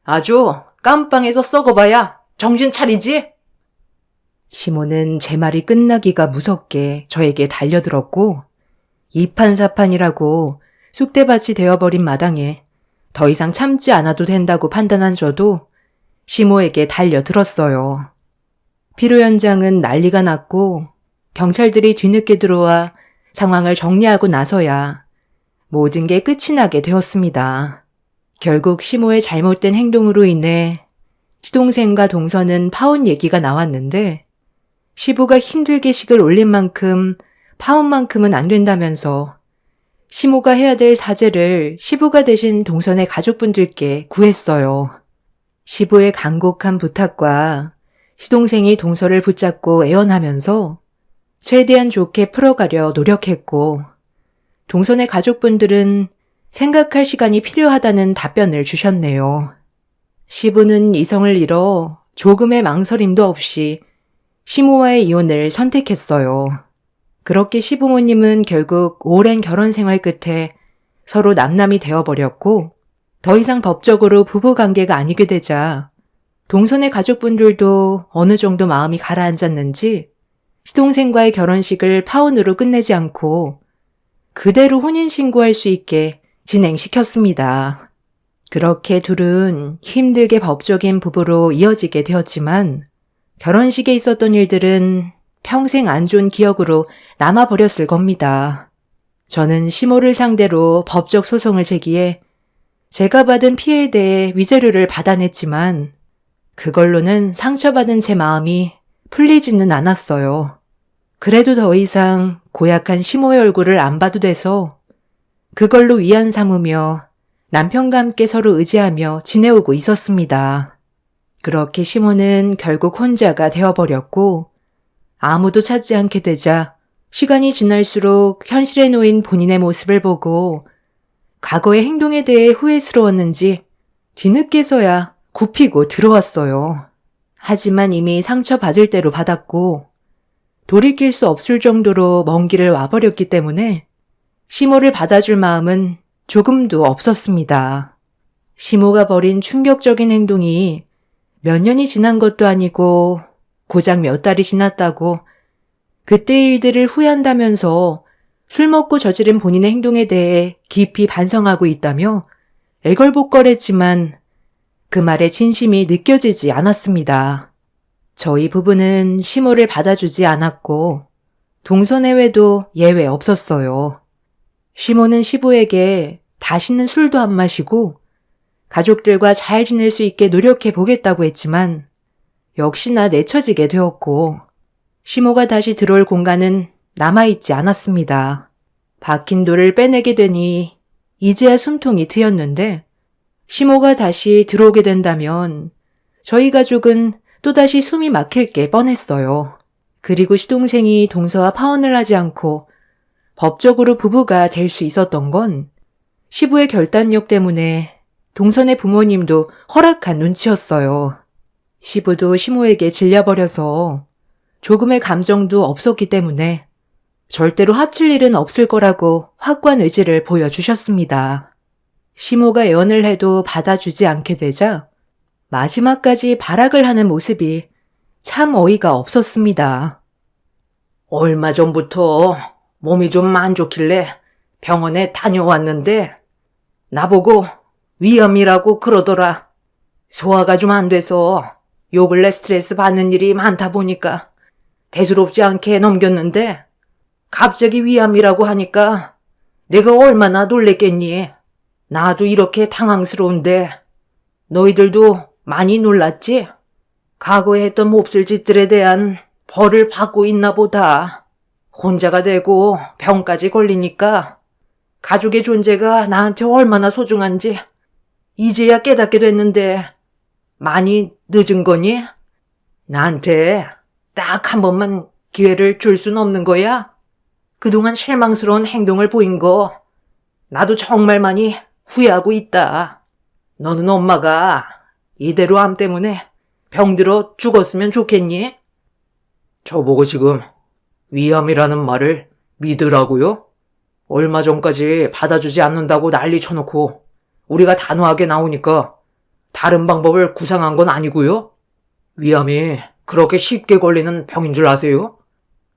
아주 깜빵에서 썩어봐야 정신 차리지? 시모는 제 말이 끝나기가 무섭게 저에게 달려들었고 이판사판이라고 쑥대밭이 되어버린 마당에 더 이상 참지 않아도 된다고 판단한 저도 시모에게 달려들었어요. 피로 현장은 난리가 났고 경찰들이 뒤늦게 들어와 상황을 정리하고 나서야 모든 게 끝이 나게 되었습니다. 결국 시모의 잘못된 행동으로 인해 시동생과 동서는 파혼 얘기가 나왔는데 시부가 힘들게 식을 올린 만큼 파혼만큼은 안 된다면서 시모가 해야 될 사죄를 시부가 대신 동선의 가족분들께 구했어요. 시부의 간곡한 부탁과 시동생이 동서를 붙잡고 애원하면서 최대한 좋게 풀어가려 노력했고 동선의 가족분들은 생각할 시간이 필요하다는 답변을 주셨네요. 시부는 이성을 잃어 조금의 망설임도 없이 시모와의 이혼을 선택했어요. 그렇게 시부모님은 결국 오랜 결혼 생활 끝에 서로 남남이 되어버렸고 더 이상 법적으로 부부관계가 아니게 되자 동선의 가족분들도 어느 정도 마음이 가라앉았는지 시동생과의 결혼식을 파혼으로 끝내지 않고 그대로 혼인신고할 수 있게 진행시켰습니다. 그렇게 둘은 힘들게 법적인 부부로 이어지게 되었지만 결혼식에 있었던 일들은 평생 안 좋은 기억으로 남아버렸을 겁니다. 저는 시모를 상대로 법적 소송을 제기해 제가 받은 피해에 대해 위자료를 받아냈지만 그걸로는 상처받은 제 마음이 풀리지는 않았어요. 그래도 더 이상 고약한 시모의 얼굴을 안 봐도 돼서 그걸로 위안 삼으며 남편과 함께 서로 의지하며 지내오고 있었습니다. 그렇게 시모는 결국 혼자가 되어버렸고 아무도 찾지 않게 되자 시간이 지날수록 현실에 놓인 본인의 모습을 보고 과거의 행동에 대해 후회스러웠는지 뒤늦게서야 굽히고 들어왔어요. 하지만 이미 상처받을 대로 받았고 돌이킬 수 없을 정도로 먼 길을 와버렸기 때문에 시모를 받아줄 마음은 조금도 없었습니다. 시모가 벌인 충격적인 행동이 몇 년이 지난 것도 아니고 고작 몇 달이 지났다고 그때의 일들을 후회한다면서 술 먹고 저지른 본인의 행동에 대해 깊이 반성하고 있다며 애걸복걸했지만 그 말에 진심이 느껴지지 않았습니다. 저희 부부는 시모를 받아주지 않았고 동서내외도 예외 없었어요. 시모는 시부에게 다시는 술도 안 마시고 가족들과 잘 지낼 수 있게 노력해 보겠다고 했지만 역시나 내쳐지게 되었고 시모가 다시 들어올 공간은 남아있지 않았습니다. 박힌 돌을 빼내게 되니 이제야 숨통이 트였는데 시모가 다시 들어오게 된다면 저희 가족은 또다시 숨이 막힐 게 뻔했어요. 그리고 시동생이 동서와 파혼을 하지 않고 법적으로 부부가 될 수 있었던 건 시부의 결단력 때문에 동선의 부모님도 허락한 눈치였어요. 시부도 시모에게 질려버려서 조금의 감정도 없었기 때문에 절대로 합칠 일은 없을 거라고 확고한 의지를 보여주셨습니다. 시모가 애원을 해도 받아주지 않게 되자 마지막까지 발악을 하는 모습이 참 어이가 없었습니다. 얼마 전부터 몸이 좀 안 좋길래 병원에 다녀왔는데 나보고 위암이라고 그러더라. 소화가 좀 안 돼서 요 근래 스트레스 받는 일이 많다 보니까 대수롭지 않게 넘겼는데 갑자기 위암이라고 하니까 내가 얼마나 놀랬겠니? 나도 이렇게 당황스러운데 너희들도 많이 놀랐지? 과거에 했던 몹쓸 짓들에 대한 벌을 받고 있나 보다. 혼자가 되고 병까지 걸리니까 가족의 존재가 나한테 얼마나 소중한지 이제야 깨닫게 됐는데 많이 늦은 거니? 나한테 딱 한 번만 기회를 줄 순 없는 거야? 그동안 실망스러운 행동을 보인 거 나도 정말 많이 후회하고 있다. 너는 엄마가 이대로 암 때문에 병들어 죽었으면 좋겠니? 저보고 지금 위암이라는 말을 믿으라고요? 얼마 전까지 받아주지 않는다고 난리 쳐놓고 우리가 단호하게 나오니까 다른 방법을 구상한 건 아니고요? 위암이 그렇게 쉽게 걸리는 병인 줄 아세요?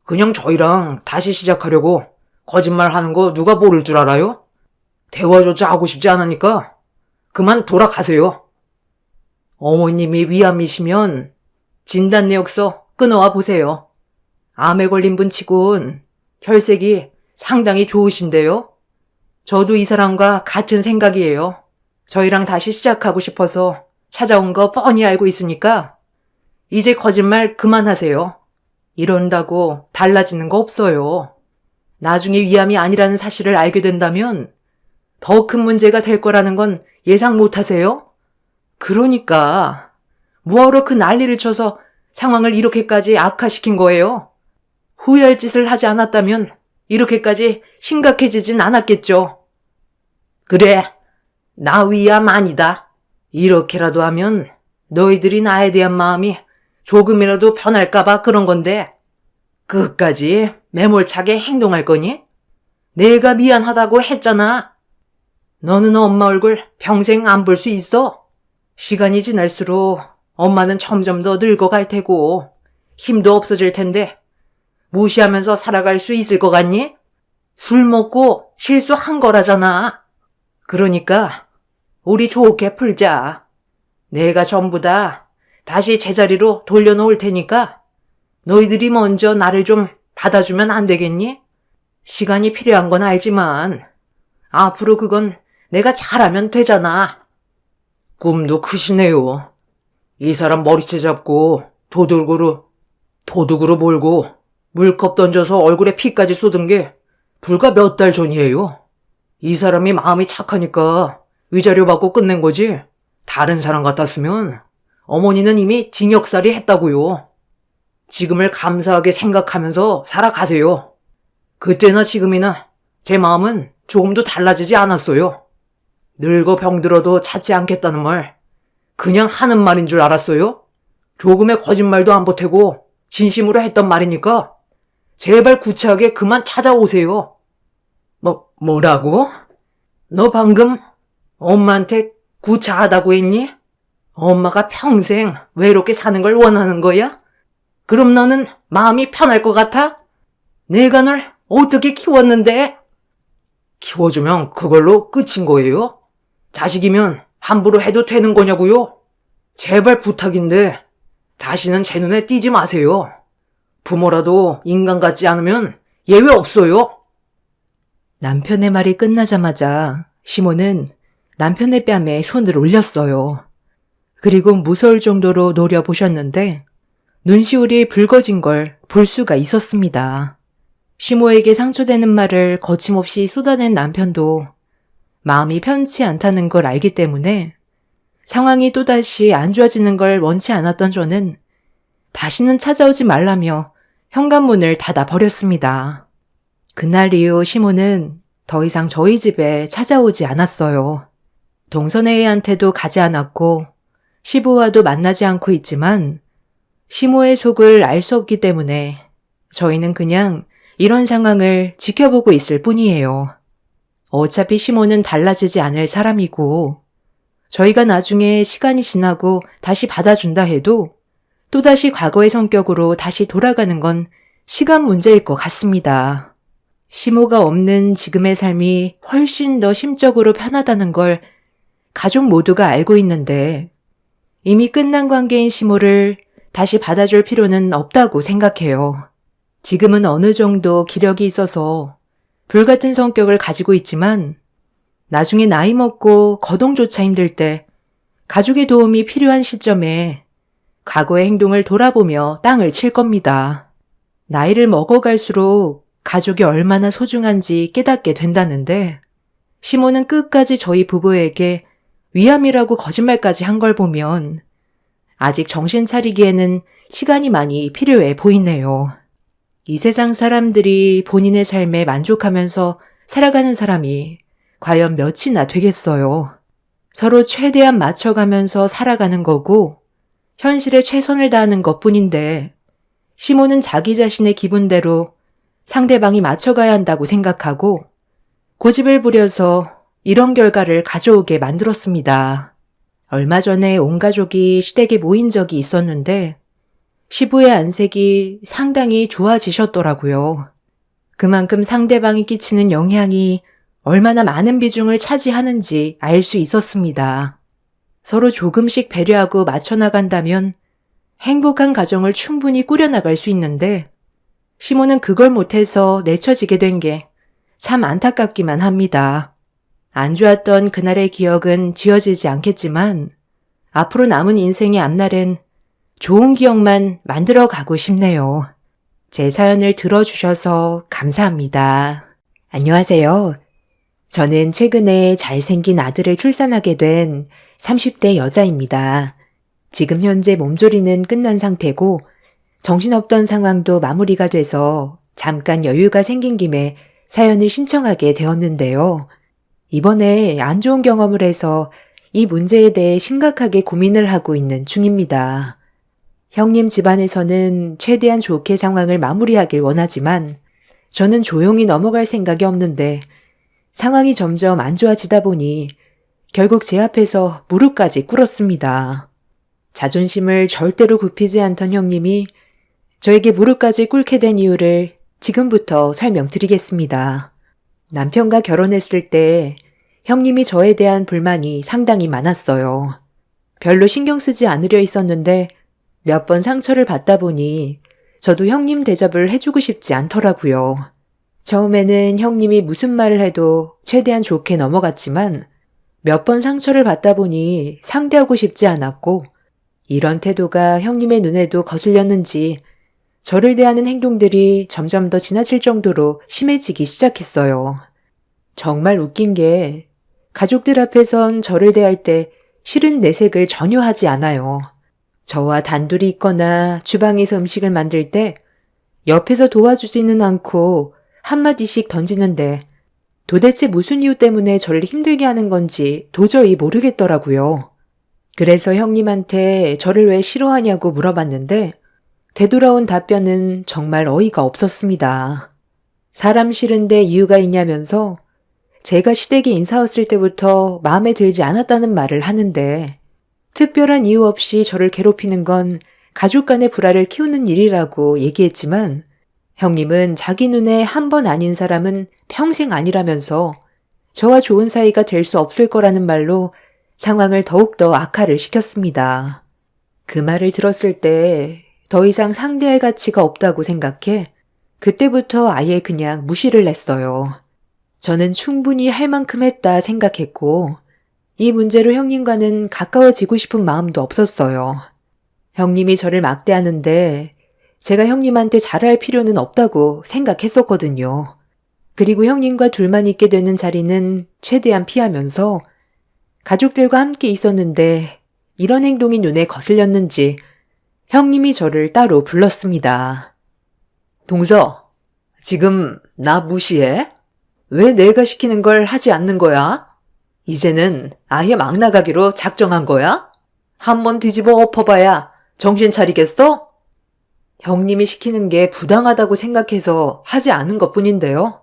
그냥 저희랑 다시 시작하려고 거짓말하는 거 누가 모를 줄 알아요? 대화조차 하고 싶지 않으니까 그만 돌아가세요. 어머님이 위암이시면 진단 내역서 끊어와 보세요. 암에 걸린 분 치곤 혈색이 상당히 좋으신데요. 저도 이 사람과 같은 생각이에요. 저희랑 다시 시작하고 싶어서 찾아온 거 뻔히 알고 있으니까 이제 거짓말 그만하세요. 이런다고 달라지는 거 없어요. 나중에 위암이 아니라는 사실을 알게 된다면 더 큰 문제가 될 거라는 건 예상 못 하세요? 그러니까 뭐하러 그 난리를 쳐서 상황을 이렇게까지 악화시킨 거예요? 후회할 짓을 하지 않았다면 이렇게까지 심각해지진 않았겠죠. 그래, 나 위암 아니다. 이렇게라도 하면 너희들이 나에 대한 마음이 조금이라도 변할까봐 그런 건데 끝까지 매몰차게 행동할 거니? 내가 미안하다고 했잖아. 너는 엄마 얼굴 평생 안 볼 수 있어? 시간이 지날수록 엄마는 점점 더 늙어갈 테고 힘도 없어질 텐데 무시하면서 살아갈 수 있을 것 같니? 술 먹고 실수한 거라잖아. 그러니까 우리 좋게 풀자. 내가 전부 다 다시 제자리로 돌려놓을 테니까 너희들이 먼저 나를 좀 받아주면 안 되겠니? 시간이 필요한 건 알지만 앞으로 그건 내가 잘하면 되잖아. 꿈도 크시네요. 이 사람 머리채 잡고 도둑으로 몰고 물컵 던져서 얼굴에 피까지 쏟은 게 불과 몇 달 전이에요. 이 사람이 마음이 착하니까 위자료 받고 끝낸 거지. 다른 사람 같았으면 어머니는 이미 징역살이 했다고요. 지금을 감사하게 생각하면서 살아가세요. 그때나 지금이나 제 마음은 조금도 달라지지 않았어요. 늙어 병들어도 찾지 않겠다는 말 그냥 하는 말인 줄 알았어요? 조금의 거짓말도 안 보태고 진심으로 했던 말이니까 제발 구차하게 그만 찾아오세요. 뭐라고? 너 방금 엄마한테 구차하다고 했니? 엄마가 평생 외롭게 사는 걸 원하는 거야? 그럼 너는 마음이 편할 것 같아? 내가 널 어떻게 키웠는데? 키워주면 그걸로 끝인 거예요? 자식이면 함부로 해도 되는 거냐고요? 제발 부탁인데 다시는 제 눈에 띄지 마세요. 부모라도 인간 같지 않으면 예외 없어요. 남편의 말이 끝나자마자 시몬은 남편의 뺨에 손을 올렸어요. 그리고 무서울 정도로 노려보셨는데 눈시울이 붉어진 걸 볼 수가 있었습니다. 시모에게 상처되는 말을 거침없이 쏟아낸 남편도 마음이 편치 않다는 걸 알기 때문에 상황이 또다시 안 좋아지는 걸 원치 않았던 저는 다시는 찾아오지 말라며 현관문을 닫아버렸습니다. 그날 이후 시모는 더 이상 저희 집에 찾아오지 않았어요. 동선애한테도 가지 않았고 시부와도 만나지 않고 있지만 시모의 속을 알 수 없기 때문에 저희는 그냥 이런 상황을 지켜보고 있을 뿐이에요. 어차피 시모는 달라지지 않을 사람이고 저희가 나중에 시간이 지나고 다시 받아준다 해도 또다시 과거의 성격으로 다시 돌아가는 건 시간 문제일 것 같습니다. 시모가 없는 지금의 삶이 훨씬 더 심적으로 편하다는 걸 가족 모두가 알고 있는데 이미 끝난 관계인 시모를 다시 받아줄 필요는 없다고 생각해요. 지금은 어느 정도 기력이 있어서 불같은 성격을 가지고 있지만 나중에 나이 먹고 거동조차 힘들 때 가족의 도움이 필요한 시점에 과거의 행동을 돌아보며 땅을 칠 겁니다. 나이를 먹어갈수록 가족이 얼마나 소중한지 깨닫게 된다는데 시모는 끝까지 저희 부부에게 위암이라고 거짓말까지 한 걸 보면 아직 정신 차리기에는 시간이 많이 필요해 보이네요. 이 세상 사람들이 본인의 삶에 만족하면서 살아가는 사람이 과연 몇이나 되겠어요. 서로 최대한 맞춰가면서 살아가는 거고 현실에 최선을 다하는 것뿐인데 시모는 자기 자신의 기분대로 상대방이 맞춰가야 한다고 생각하고 고집을 부려서 이런 결과를 가져오게 만들었습니다. 얼마 전에 온 가족이 시댁에 모인 적이 있었는데 시부의 안색이 상당히 좋아지셨더라고요. 그만큼 상대방이 끼치는 영향이 얼마나 많은 비중을 차지하는지 알 수 있었습니다. 서로 조금씩 배려하고 맞춰나간다면 행복한 가정을 충분히 꾸려나갈 수 있는데 시모는 그걸 못해서 내쳐지게 된 게 참 안타깝기만 합니다. 안 좋았던 그날의 기억은 지워지지 않겠지만 앞으로 남은 인생의 앞날엔 좋은 기억만 만들어 가고 싶네요. 제 사연을 들어주셔서 감사합니다. 안녕하세요. 저는 최근에 잘생긴 아들을 출산하게 된 30대 여자입니다. 지금 현재 몸조리는 끝난 상태고 정신없던 상황도 마무리가 돼서 잠깐 여유가 생긴 김에 사연을 신청하게 되었는데요. 이번에 안 좋은 경험을 해서 이 문제에 대해 심각하게 고민을 하고 있는 중입니다. 형님 집안에서는 최대한 좋게 상황을 마무리하길 원하지만 저는 조용히 넘어갈 생각이 없는데 상황이 점점 안 좋아지다 보니 결국 제 앞에서 무릎까지 꿇었습니다. 자존심을 절대로 굽히지 않던 형님이 저에게 무릎까지 꿇게 된 이유를 지금부터 설명드리겠습니다. 남편과 결혼했을 때 형님이 저에 대한 불만이 상당히 많았어요. 별로 신경 쓰지 않으려 있었는데 몇 번 상처를 받다 보니 저도 형님 대접을 해주고 싶지 않더라고요. 처음에는 형님이 무슨 말을 해도 최대한 좋게 넘어갔지만 몇 번 상처를 받다 보니 상대하고 싶지 않았고 이런 태도가 형님의 눈에도 거슬렸는지 저를 대하는 행동들이 점점 더 지나칠 정도로 심해지기 시작했어요. 정말 웃긴 게 가족들 앞에선 저를 대할 때 싫은 내색을 전혀 하지 않아요. 저와 단둘이 있거나 주방에서 음식을 만들 때 옆에서 도와주지는 않고 한마디씩 던지는데 도대체 무슨 이유 때문에 저를 힘들게 하는 건지 도저히 모르겠더라고요. 그래서 형님한테 저를 왜 싫어하냐고 물어봤는데 되돌아온 답변은 정말 어이가 없었습니다. 사람 싫은데 이유가 있냐면서 제가 시댁에 인사 왔을 때부터 마음에 들지 않았다는 말을 하는데 특별한 이유 없이 저를 괴롭히는 건 가족 간의 불화를 키우는 일이라고 얘기했지만 형님은 자기 눈에 한 번 아닌 사람은 평생 아니라면서 저와 좋은 사이가 될 수 없을 거라는 말로 상황을 더욱더 악화를 시켰습니다. 그 말을 들었을 때 더 이상 상대할 가치가 없다고 생각해 그때부터 아예 그냥 무시를 했어요. 저는 충분히 할 만큼 했다 생각했고 이 문제로 형님과는 가까워지고 싶은 마음도 없었어요. 형님이 저를 막대하는데 제가 형님한테 잘할 필요는 없다고 생각했었거든요. 그리고 형님과 둘만 있게 되는 자리는 최대한 피하면서 가족들과 함께 있었는데 이런 행동이 눈에 거슬렸는지 형님이 저를 따로 불렀습니다. 동서, 지금 나 무시해? 왜 내가 시키는 걸 하지 않는 거야? 이제는 아예 막 나가기로 작정한 거야? 한번 뒤집어 엎어봐야 정신 차리겠어? 형님이 시키는 게 부당하다고 생각해서 하지 않은 것뿐인데요.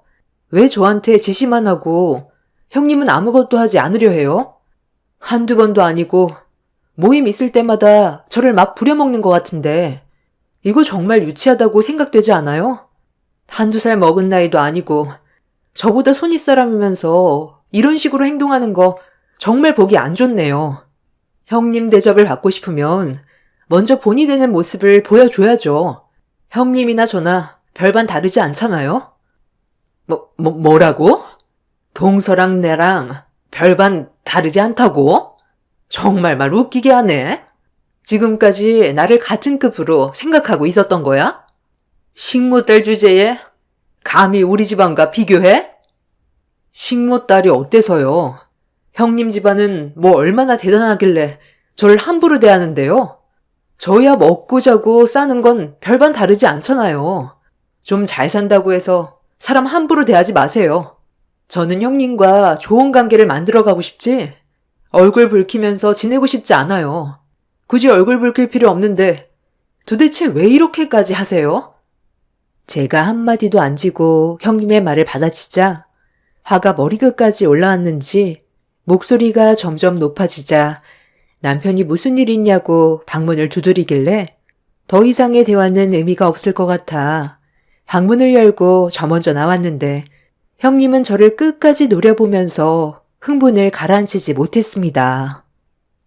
왜 저한테 지시만 하고 형님은 아무것도 하지 않으려 해요? 한두 번도 아니고 모임 있을 때마다 저를 막 부려먹는 것 같은데 이거 정말 유치하다고 생각되지 않아요? 한두 살 먹은 나이도 아니고 저보다 손윗 사람이면서 이런 식으로 행동하는 거 정말 보기 안 좋네요. 형님 대접을 받고 싶으면 먼저 본이 되는 모습을 보여줘야죠. 형님이나 저나 별반 다르지 않잖아요? 뭐라고? 동서랑 내랑 별반 다르지 않다고? 정말 말 웃기게 하네. 지금까지 나를 같은 급으로 생각하고 있었던 거야? 식모딸 주제에 감히 우리 집안과 비교해? 식모딸이 어때서요? 형님 집안은 뭐 얼마나 대단하길래 저를 함부로 대하는데요? 저야 먹고 자고 싸는 건 별반 다르지 않잖아요. 좀 잘 산다고 해서 사람 함부로 대하지 마세요. 저는 형님과 좋은 관계를 만들어가고 싶지 얼굴 붉히면서 지내고 싶지 않아요. 굳이 얼굴 붉힐 필요 없는데 도대체 왜 이렇게까지 하세요? 제가 한마디도 안 지고 형님의 말을 받아치자 화가 머리끝까지 올라왔는지 목소리가 점점 높아지자 남편이 무슨 일 있냐고 방문을 두드리길래 더 이상의 대화는 의미가 없을 것 같아 방문을 열고 저 먼저 나왔는데 형님은 저를 끝까지 노려보면서 흥분을 가라앉히지 못했습니다.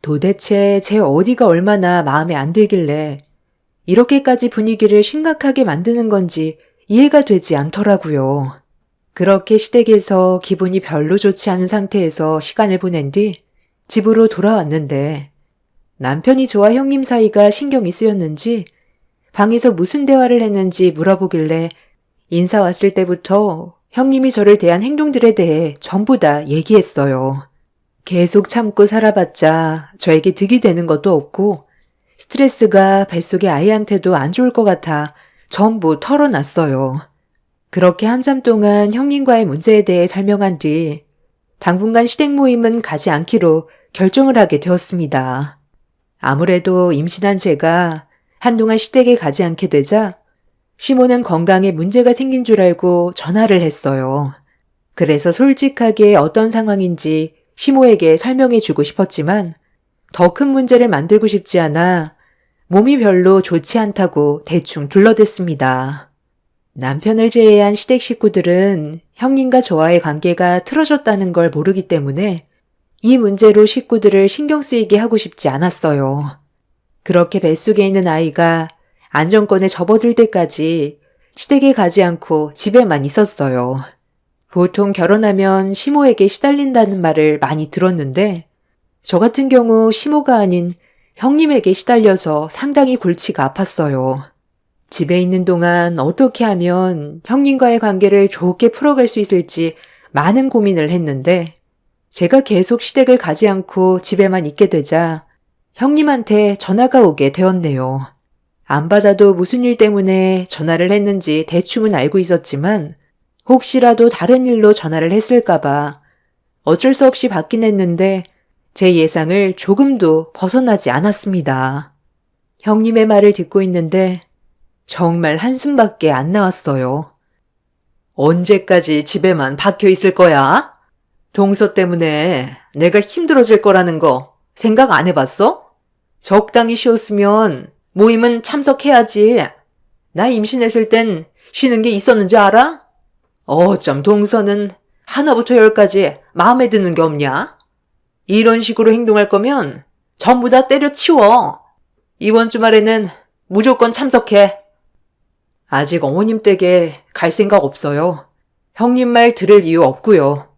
도대체 제 어디가 얼마나 마음에 안 들길래 이렇게까지 분위기를 심각하게 만드는 건지 이해가 되지 않더라고요. 그렇게 시댁에서 기분이 별로 좋지 않은 상태에서 시간을 보낸 뒤 집으로 돌아왔는데 남편이 저와 형님 사이가 신경이 쓰였는지 방에서 무슨 대화를 했는지 물어보길래 인사 왔을 때부터 형님이 저를 대한 행동들에 대해 전부 다 얘기했어요. 계속 참고 살아봤자 저에게 득이 되는 것도 없고 스트레스가 뱃속의 아이한테도 안 좋을 것 같아 전부 털어놨어요. 그렇게 한참 동안 형님과의 문제에 대해 설명한 뒤 당분간 시댁 모임은 가지 않기로 결정을 하게 되었습니다. 아무래도 임신한 제가 한동안 시댁에 가지 않게 되자 시모는 건강에 문제가 생긴 줄 알고 전화를 했어요. 그래서 솔직하게 어떤 상황인지 시모에게 설명해 주고 싶었지만 더 큰 문제를 만들고 싶지 않아 몸이 별로 좋지 않다고 대충 둘러댔습니다. 남편을 제외한 시댁 식구들은 형님과 저와의 관계가 틀어졌다는 걸 모르기 때문에 이 문제로 식구들을 신경 쓰이게 하고 싶지 않았어요. 그렇게 뱃속에 있는 아이가 안정권에 접어들 때까지 시댁에 가지 않고 집에만 있었어요. 보통 결혼하면 시모에게 시달린다는 말을 많이 들었는데 저 같은 경우 시모가 아닌 형님에게 시달려서 상당히 골치가 아팠어요. 집에 있는 동안 어떻게 하면 형님과의 관계를 좋게 풀어갈 수 있을지 많은 고민을 했는데 제가 계속 시댁을 가지 않고 집에만 있게 되자 형님한테 전화가 오게 되었네요. 안 받아도 무슨 일 때문에 전화를 했는지 대충은 알고 있었지만 혹시라도 다른 일로 전화를 했을까봐 어쩔 수 없이 받긴 했는데 제 예상을 조금도 벗어나지 않았습니다. 형님의 말을 듣고 있는데 정말 한숨밖에 안 나왔어요. 언제까지 집에만 박혀 있을 거야? 동서 때문에 내가 힘들어질 거라는 거 생각 안 해봤어? 적당히 쉬었으면 모임은 참석해야지. 나 임신했을 땐 쉬는 게 있었는지 알아? 어쩜 동서는 하나부터 열까지 마음에 드는 게 없냐? 이런 식으로 행동할 거면 전부 다 때려치워. 이번 주말에는 무조건 참석해. 아직 어머님 댁에 갈 생각 없어요. 형님 말 들을 이유 없고요.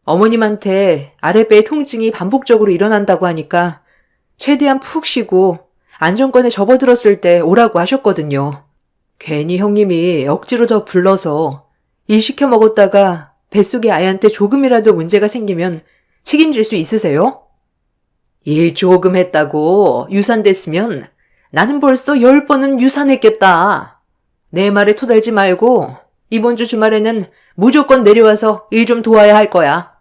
어머님한테 아랫배에 통증이 반복적으로 일어난다고 하니까 최대한 푹 쉬고 안정권에 접어들었을 때 오라고 하셨거든요. 괜히 형님이 억지로 더 불러서 일 시켜 먹었다가 뱃속의 아이한테 조금이라도 문제가 생기면 책임질 수 있으세요? 일 조금 했다고 유산됐으면 나는 벌써 10번은 유산했겠다. 내 말에 토달지 말고 이번 주 주말에는 무조건 내려와서 일 좀 도와야 할 거야.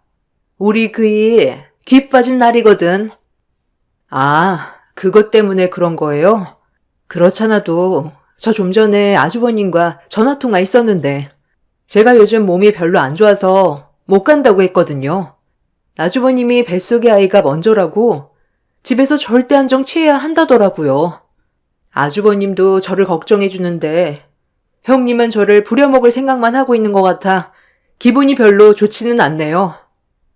우리 그이 귀 빠진 날이거든. 아, 그것 때문에 그런 거예요? 그렇잖아도 저 좀 전에 아주버님과 전화통화 있었는데 제가 요즘 몸이 별로 안 좋아서 못 간다고 했거든요. 아주버님이 뱃속의 아이가 먼저라고 집에서 절대 안정 취해야 한다더라고요. 아주버님도 저를 걱정해 주는데 형님은 저를 부려먹을 생각만 하고 있는 것 같아 기분이 별로 좋지는 않네요.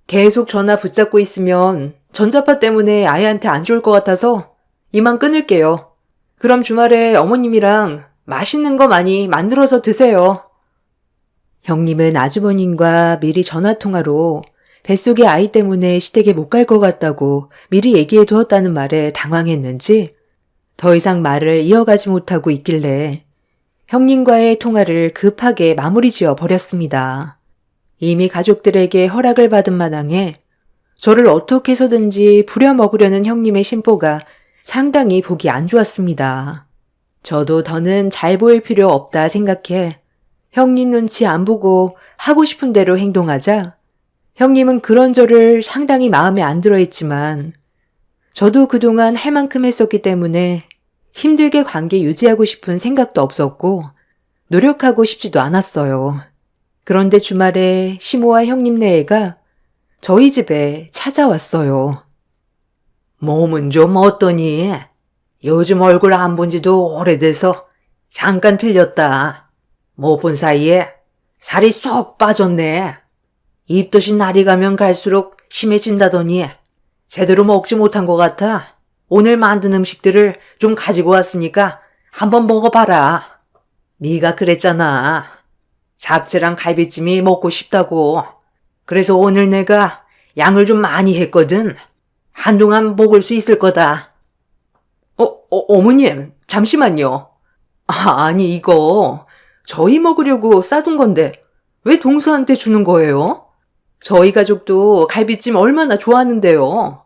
계속 전화 붙잡고 있으면 전자파 때문에 아이한테 안 좋을 것 같아서 이만 끊을게요. 그럼 주말에 어머님이랑 맛있는 거 많이 만들어서 드세요. 형님은 아주버님과 미리 전화통화로 뱃속의 아이 때문에 시댁에 못 갈 것 같다고 미리 얘기해 두었다는 말에 당황했는지 더 이상 말을 이어가지 못하고 있길래 형님과의 통화를 급하게 마무리 지어 버렸습니다. 이미 가족들에게 허락을 받은 마당에 저를 어떻게 해서든지 부려먹으려는 형님의 심보가 상당히 보기 안 좋았습니다. 저도 더는 잘 보일 필요 없다 생각해 형님 눈치 안 보고 하고 싶은 대로 행동하자 형님은 그런 저를 상당히 마음에 안 들어 했지만 저도 그동안 할 만큼 했었기 때문에 힘들게 관계 유지하고 싶은 생각도 없었고 노력하고 싶지도 않았어요. 그런데 주말에 시모와 형님네 애가 저희 집에 찾아왔어요. 몸은 좀 어떠니? 요즘 얼굴 안 본 지도 오래돼서 잠깐 들렸다. 못 본 사이에 살이 쏙 빠졌네. 입덧이 날이 가면 갈수록 심해진다더니 제대로 먹지 못한 것 같아. 오늘 만든 음식들을 좀 가지고 왔으니까 한번 먹어봐라. 네가 그랬잖아. 잡채랑 갈비찜이 먹고 싶다고. 그래서 오늘 내가 양을 좀 많이 했거든. 한동안 먹을 수 있을 거다. 어머님, 잠시만요. 아니, 이거 저희 먹으려고 싸둔 건데 왜 동서한테 주는 거예요? 저희 가족도 갈비찜 얼마나 좋아하는데요.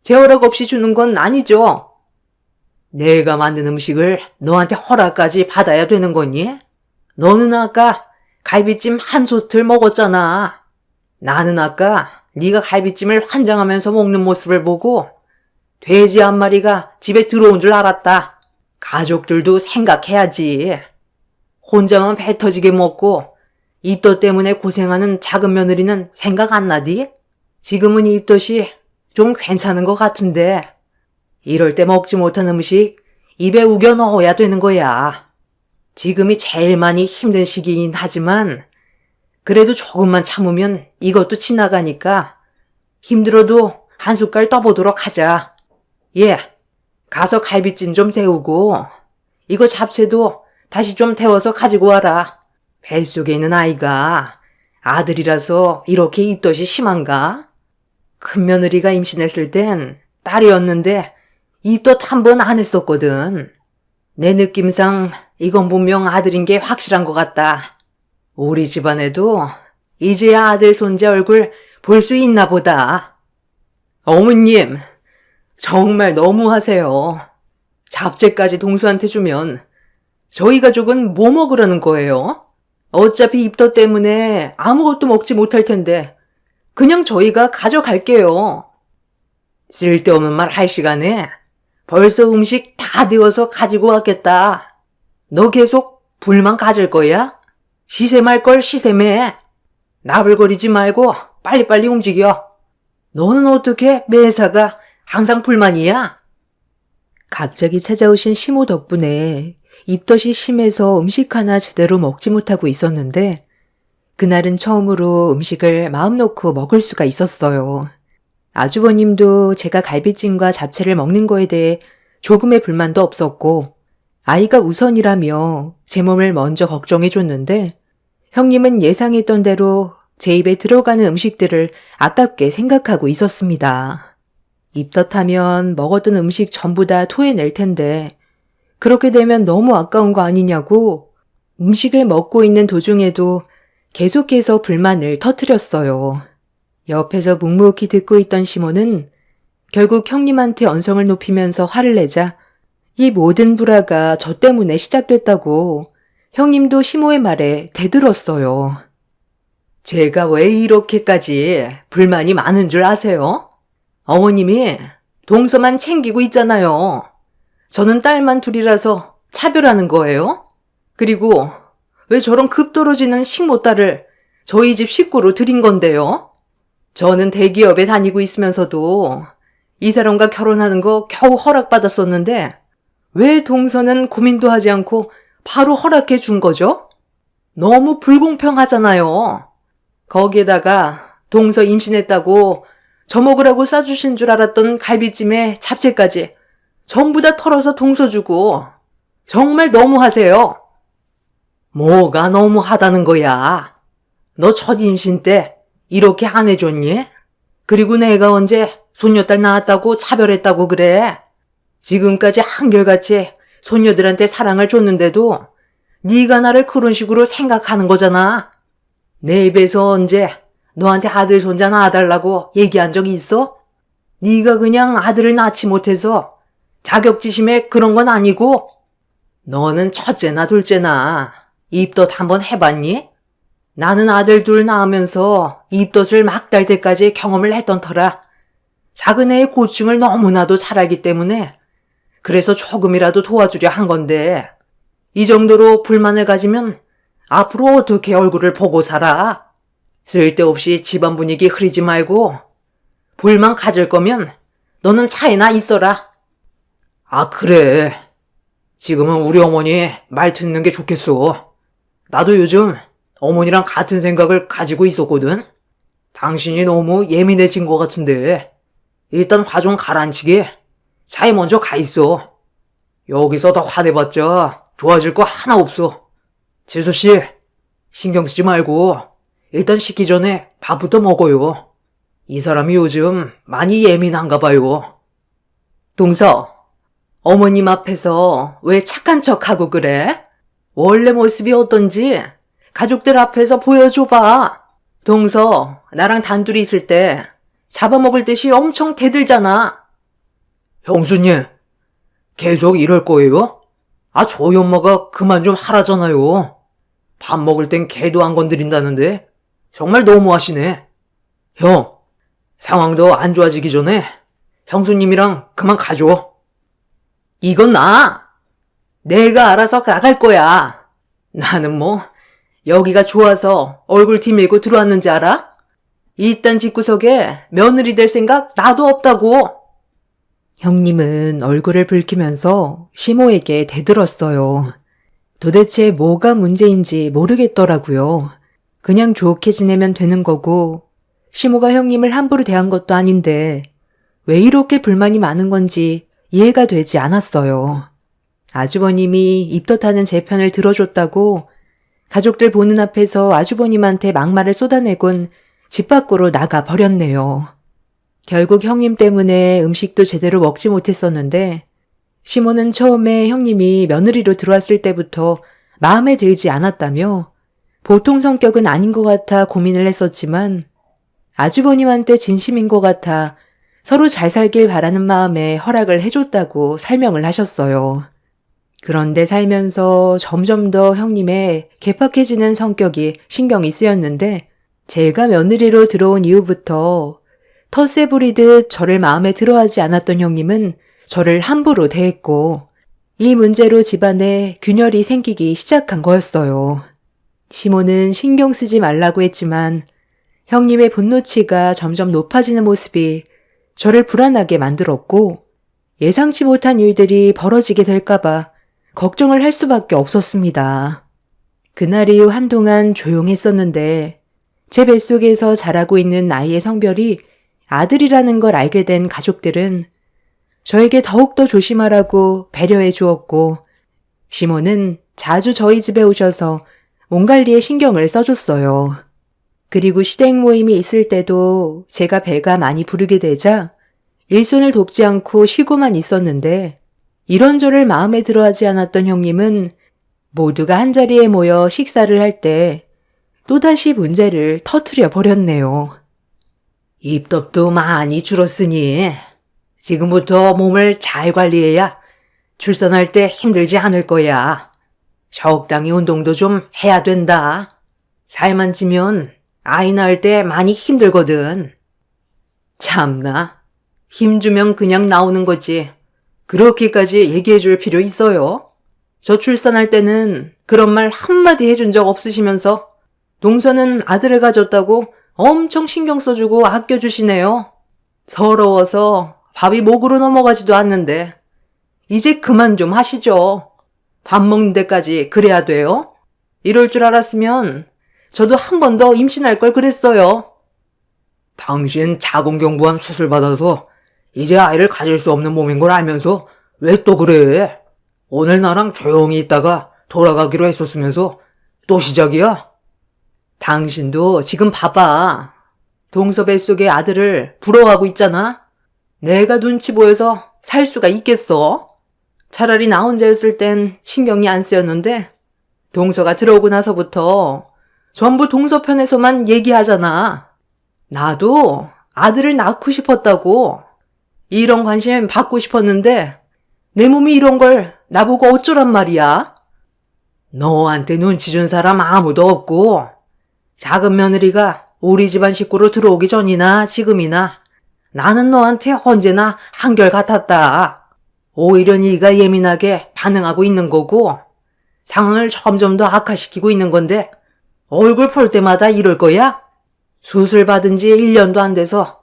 제 허락 없이 주는 건 아니죠? 내가 만든 음식을 너한테 허락까지 받아야 되는 거니? 너는 아까 갈비찜 한 솥을 먹었잖아. 나는 아까 네가 갈비찜을 환장하면서 먹는 모습을 보고 돼지 한 마리가 집에 들어온 줄 알았다. 가족들도 생각해야지. 혼자만 배 터지게 먹고 입덧 때문에 고생하는 작은 며느리는 생각 안 나디? 지금은 입덧이 좀 괜찮은 것 같은데 이럴 때 먹지 못한 음식 입에 우겨 넣어야 되는 거야. 지금이 제일 많이 힘든 시기이긴 하지만 그래도 조금만 참으면 이것도 지나가니까 힘들어도 한 숟갈 떠보도록 하자. 예, 가서 갈비찜 좀 데우고 이거 잡채도 다시 좀 데워서 가지고 와라. 뱃속에 있는 아이가 아들이라서 이렇게 입덧이 심한가? 큰 며느리가 임신했을 땐 딸이었는데 입덧 한 번 안 했었거든. 내 느낌상 이건 분명 아들인 게 확실한 것 같다. 우리 집안에도 이제야 아들 손자 얼굴 볼 수 있나 보다. 어머님, 정말 너무하세요. 잡채까지 동수한테 주면 저희 가족은 뭐 먹으라는 거예요? 어차피 입덧 때문에 아무것도 먹지 못할 텐데 그냥 저희가 가져갈게요. 쓸데없는 말 할 시간에 벌써 음식 다 데워서 가지고 왔겠다. 너 계속 불만 가질 거야? 시샘할 걸 시샘해. 나불거리지 말고 빨리빨리 움직여. 너는 어떻게 매사가 항상 불만이야? 갑자기 찾아오신 시모 덕분에 입덧이 심해서 음식 하나 제대로 먹지 못하고 있었는데 그날은 처음으로 음식을 마음 놓고 먹을 수가 있었어요. 아주버님도 제가 갈비찜과 잡채를 먹는 거에 대해 조금의 불만도 없었고 아이가 우선이라며 제 몸을 먼저 걱정해줬는데 형님은 예상했던 대로 제 입에 들어가는 음식들을 아깝게 생각하고 있었습니다. 입덧하면 먹었던 음식 전부 다 토해낼 텐데 그렇게 되면 너무 아까운 거 아니냐고 음식을 먹고 있는 도중에도 계속해서 불만을 터뜨렸어요. 옆에서 묵묵히 듣고 있던 시모는 결국 형님한테 언성을 높이면서 화를 내자 이 모든 불화가 저 때문에 시작됐다고 형님도 시모의 말에 대들었어요. 제가 왜 이렇게까지 불만이 많은 줄 아세요? 어머님이 동서만 챙기고 있잖아요. 저는 딸만 둘이라서 차별하는 거예요? 그리고 왜 저런 급 떨어지는 식모딸을 저희 집 식구로 들인 건데요? 저는 대기업에 다니고 있으면서도 이 사람과 결혼하는 거 겨우 허락받았었는데 왜 동서는 고민도 하지 않고 바로 허락해 준 거죠? 너무 불공평하잖아요. 거기에다가 동서 임신했다고 저 먹으라고 싸주신 줄 알았던 갈비찜에 잡채까지 전부 다 털어서 동서 주고 정말 너무하세요. 뭐가 너무하다는 거야? 너 첫 임신 때 이렇게 안 해줬니? 그리고 내가 언제 손녀딸 낳았다고 차별했다고 그래? 지금까지 한결같이 손녀들한테 사랑을 줬는데도 네가 나를 그런 식으로 생각하는 거잖아. 내 입에서 언제 너한테 아들 손자 낳아달라고 얘기한 적이 있어? 네가 그냥 아들을 낳지 못해서 자격지심에 그런 건 아니고 너는 첫째나 둘째나 입덧 한번 해봤니? 나는 아들 둘 낳으면서 입덧을 막 달 때까지 경험을 했던 터라 작은 애의 고충을 너무나도 잘 알기 때문에 그래서 조금이라도 도와주려 한 건데 이 정도로 불만을 가지면 앞으로 어떻게 얼굴을 보고 살아? 쓸데없이 집안 분위기 흐리지 말고 불만 가질 거면 너는 차이나 있어라. 아, 그래. 지금은 우리 어머니 말 듣는 게 좋겠어. 나도 요즘 어머니랑 같은 생각을 가지고 있었거든. 당신이 너무 예민해진 것 같은데 일단 화 좀 가라앉히게 차에 먼저 가 있어. 여기서 더 화내봤자 좋아질 거 하나 없어. 지수씨, 신경 쓰지 말고 일단 식기 전에 밥부터 먹어요. 이 사람이 요즘 많이 예민한가 봐요. 동서, 어머님 앞에서 왜 착한 척하고 그래? 원래 모습이 어떤지 가족들 앞에서 보여줘봐. 동서, 나랑 단둘이 있을 때 잡아먹을 듯이 엄청 대들잖아. 형수님, 계속 이럴 거예요? 아, 저희 엄마가 그만 좀 하라잖아요. 밥 먹을 땐 개도 안 건드린다는데 정말 너무하시네. 형, 상황도 안 좋아지기 전에 형수님이랑 그만 가줘. 이건 내가 알아서 나갈 거야. 나는 뭐 여기가 좋아서 얼굴 뒤밀고 들어왔는지 알아? 이딴 집구석에 며느리 될 생각 나도 없다고. 형님은 얼굴을 붉히면서 시모에게 대들었어요. 도대체 뭐가 문제인지 모르겠더라고요. 그냥 좋게 지내면 되는 거고 시모가 형님을 함부로 대한 것도 아닌데 왜 이렇게 불만이 많은 건지 이해가 되지 않았어요. 아주버님이 입덧하는 제 편을 들어줬다고 가족들 보는 앞에서 아주버님한테 막말을 쏟아내곤 집 밖으로 나가 버렸네요. 결국 형님 때문에 음식도 제대로 먹지 못했었는데 시모는 처음에 형님이 며느리로 들어왔을 때부터 마음에 들지 않았다며 보통 성격은 아닌 것 같아 고민을 했었지만 아주버님한테 진심인 것 같아 서로 잘 살길 바라는 마음에 허락을 해줬다고 설명을 하셨어요. 그런데 살면서 점점 더 형님의 개팍해지는 성격이 신경이 쓰였는데 제가 며느리로 들어온 이후부터 텃세 부리듯 저를 마음에 들어하지 않았던 형님은 저를 함부로 대했고 이 문제로 집안에 균열이 생기기 시작한 거였어요. 시모는 신경 쓰지 말라고 했지만 형님의 분노치가 점점 높아지는 모습이 저를 불안하게 만들었고 예상치 못한 일들이 벌어지게 될까봐 걱정을 할 수밖에 없었습니다. 그날 이후 한동안 조용했었는데 제 뱃속에서 자라고 있는 아이의 성별이 아들이라는 걸 알게 된 가족들은 저에게 더욱더 조심하라고 배려해 주었고 시모는 자주 저희 집에 오셔서 몸 관리에 신경을 써줬어요. 그리고 시댁 모임이 있을 때도 제가 배가 많이 부르게 되자 일손을 돕지 않고 쉬고만 있었는데 이런저를 마음에 들어하지 않았던 형님은 모두가 한자리에 모여 식사를 할 때 또다시 문제를 터뜨려 버렸네요. 입덧도 많이 줄었으니 지금부터 몸을 잘 관리해야 출산할 때 힘들지 않을 거야. 적당히 운동도 좀 해야 된다. 살만 찌면 아이 낳을 때 많이 힘들거든. 참나, 힘주면 그냥 나오는 거지. 그렇게까지 얘기해 줄 필요 있어요? 저 출산할 때는 그런 말 한마디 해준 적 없으시면서 동서는 아들을 가졌다고 엄청 신경 써주고 아껴주시네요. 서러워서 밥이 목으로 넘어가지도 않는데 이제 그만 좀 하시죠. 밥 먹는 데까지 그래야 돼요? 이럴 줄 알았으면 저도 한 번 더 임신할 걸 그랬어요. 당신 자궁경부암 수술 받아서 이제 아이를 가질 수 없는 몸인 걸 알면서 왜 또 그래? 오늘 나랑 조용히 있다가 돌아가기로 했었으면서 또 시작이야? 당신도 지금 봐봐. 동서 뱃속의 아들을 부러워하고 있잖아? 내가 눈치 보여서 살 수가 있겠어? 차라리 나 혼자였을 땐 신경이 안 쓰였는데 동서가 들어오고 나서부터 전부 동서 편에서만 얘기하잖아. 나도 아들을 낳고 싶었다고. 이런 관심 받고 싶었는데 내 몸이 이런 걸 나보고 어쩌란 말이야? 너한테 눈치 준 사람 아무도 없고 작은 며느리가 우리 집안 식구로 들어오기 전이나 지금이나 나는 너한테 언제나 한결같았다. 오히려 네가 예민하게 반응하고 있는 거고 상황을 점점 더 악화시키고 있는 건데 얼굴 볼 때마다 이럴 거야? 수술 받은 지 1년도 안 돼서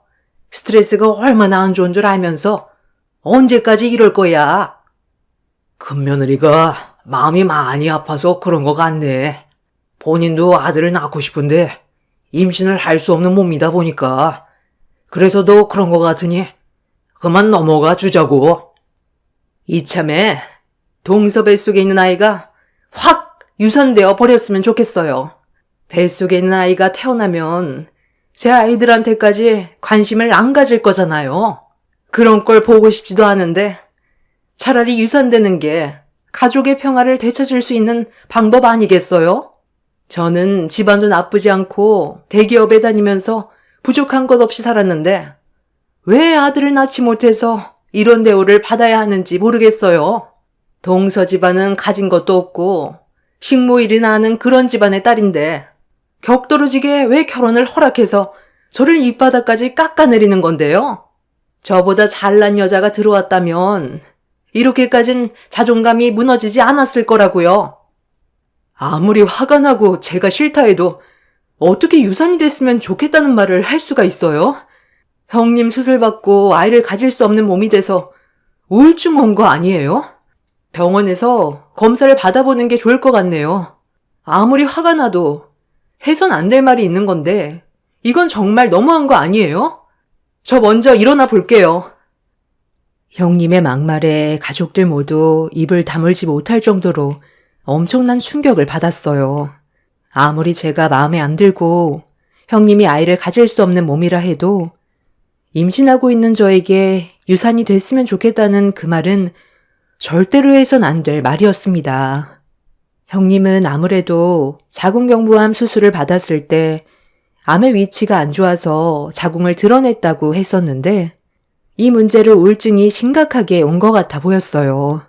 스트레스가 얼마나 안 좋은 줄 알면서 언제까지 이럴 거야? 큰 며느리가 마음이 많이 아파서 그런 것 같네. 본인도 아들을 낳고 싶은데 임신을 할 수 없는 몸이다 보니까 그래서 너 그런 것 같으니 그만 넘어가 주자고. 이참에 동서 뱃속에 있는 아이가 확 유산되어 버렸으면 좋겠어요. 뱃속에 있는 아이가 태어나면 제 아이들한테까지 관심을 안 가질 거잖아요. 그런 걸 보고 싶지도 않은데 차라리 유산되는 게 가족의 평화를 되찾을 수 있는 방법 아니겠어요? 저는 집안도 나쁘지 않고 대기업에 다니면서 부족한 것 없이 살았는데 왜 아들을 낳지 못해서 이런 대우를 받아야 하는지 모르겠어요. 동서 집안은 가진 것도 없고 식모일이나 하는 그런 집안의 딸인데 격떨어지게 왜 결혼을 허락해서 저를 입바닥까지 깎아내리는 건데요? 저보다 잘난 여자가 들어왔다면 이렇게까진 자존감이 무너지지 않았을 거라고요. 아무리 화가 나고 제가 싫다 해도 어떻게 유산이 됐으면 좋겠다는 말을 할 수가 있어요? 형님 수술 받고 아이를 가질 수 없는 몸이 돼서 우울증 온 거 아니에요? 병원에서 검사를 받아보는 게 좋을 것 같네요. 아무리 화가 나도 해선 안 될 말이 있는 건데 이건 정말 너무한 거 아니에요? 저 먼저 일어나 볼게요. 형님의 막말에 가족들 모두 입을 다물지 못할 정도로 엄청난 충격을 받았어요. 아무리 제가 마음에 안 들고 형님이 아이를 가질 수 없는 몸이라 해도 임신하고 있는 저에게 유산이 됐으면 좋겠다는 그 말은 절대로 해선 안 될 말이었습니다. 형님은 아무래도 자궁경부암 수술을 받았을 때 암의 위치가 안 좋아서 자궁을 드러냈다고 했었는데 이 문제를 우울증이 심각하게 온 것 같아 보였어요.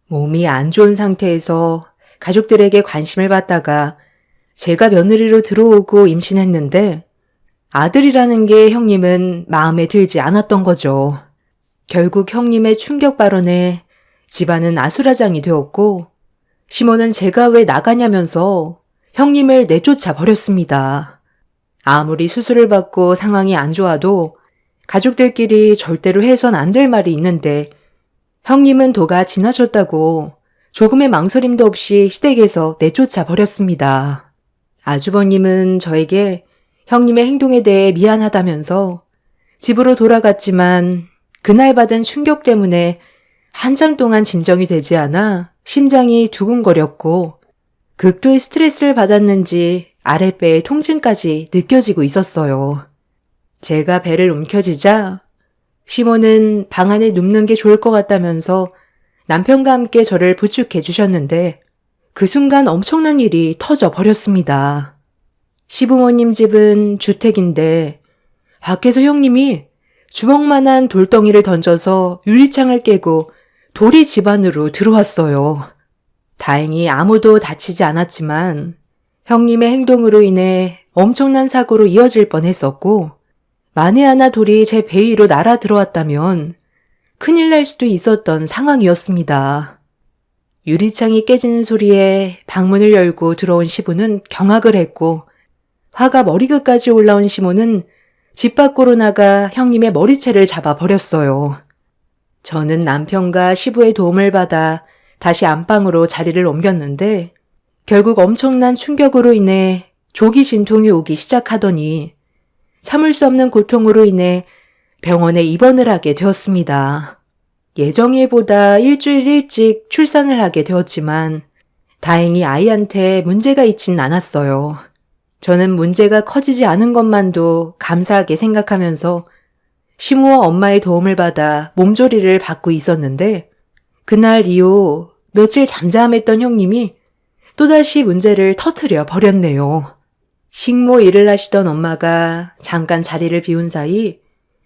몸이 안 좋은 상태에서 가족들에게 관심을 받다가 제가 며느리로 들어오고 임신했는데 아들이라는 게 형님은 마음에 들지 않았던 거죠. 결국 형님의 충격 발언에 집안은 아수라장이 되었고 시모는 제가 왜 나가냐면서 형님을 내쫓아 버렸습니다. 아무리 수술을 받고 상황이 안 좋아도 가족들끼리 절대로 해선 안 될 말이 있는데 형님은 도가 지나쳤다고 조금의 망설임도 없이 시댁에서 내쫓아 버렸습니다. 아주버님은 저에게 형님의 행동에 대해 미안하다면서 집으로 돌아갔지만 그날 받은 충격 때문에 한참 동안 진정이 되지 않아 심장이 두근거렸고 극도의 스트레스를 받았는지 아랫배에 통증까지 느껴지고 있었어요. 제가 배를 움켜쥐자 시모는 방 안에 눕는 게 좋을 것 같다면서 남편과 함께 저를 부축해 주셨는데 그 순간 엄청난 일이 터져 버렸습니다. 시부모님 집은 주택인데 밖에서 형님이 주먹만한 돌덩이를 던져서 유리창을 깨고 돌이 집 안으로 들어왔어요. 다행히 아무도 다치지 않았지만 형님의 행동으로 인해 엄청난 사고로 이어질 뻔했었고 만에 하나 돌이 제 배 위로 날아 들어왔다면 큰일 날 수도 있었던 상황이었습니다. 유리창이 깨지는 소리에 방문을 열고 들어온 시부는 경악을 했고 화가 머리끝까지 올라온 시모는 집 밖으로 나가 형님의 머리채를 잡아버렸어요. 저는 남편과 시부의 도움을 받아 다시 안방으로 자리를 옮겼는데 결국 엄청난 충격으로 인해 조기 진통이 오기 시작하더니 참을 수 없는 고통으로 인해 병원에 입원을 하게 되었습니다. 예정일보다 일주일 일찍 출산을 하게 되었지만 다행히 아이한테 문제가 있진 않았어요. 저는 문제가 커지지 않은 것만도 감사하게 생각하면서 시모와 엄마의 도움을 받아 몸조리를 받고 있었는데 그날 이후 며칠 잠잠했던 형님이 또다시 문제를 터트려 버렸네요. 식모 일을 하시던 엄마가 잠깐 자리를 비운 사이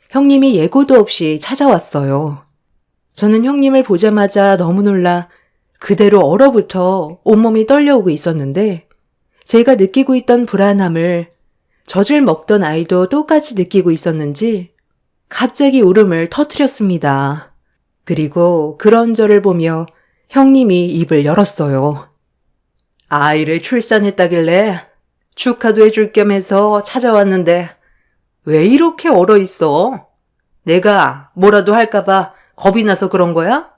형님이 예고도 없이 찾아왔어요. 저는 형님을 보자마자 너무 놀라 그대로 얼어붙어 온몸이 떨려오고 있었는데 제가 느끼고 있던 불안함을 젖을 먹던 아이도 똑같이 느끼고 있었는지 갑자기 울음을 터뜨렸습니다. 그리고 그런 저를 보며 형님이 입을 열었어요. 아이를 출산했다길래 축하도 해줄 겸 해서 찾아왔는데 왜 이렇게 얼어 있어? 내가 뭐라도 할까봐 겁이 나서 그런 거야?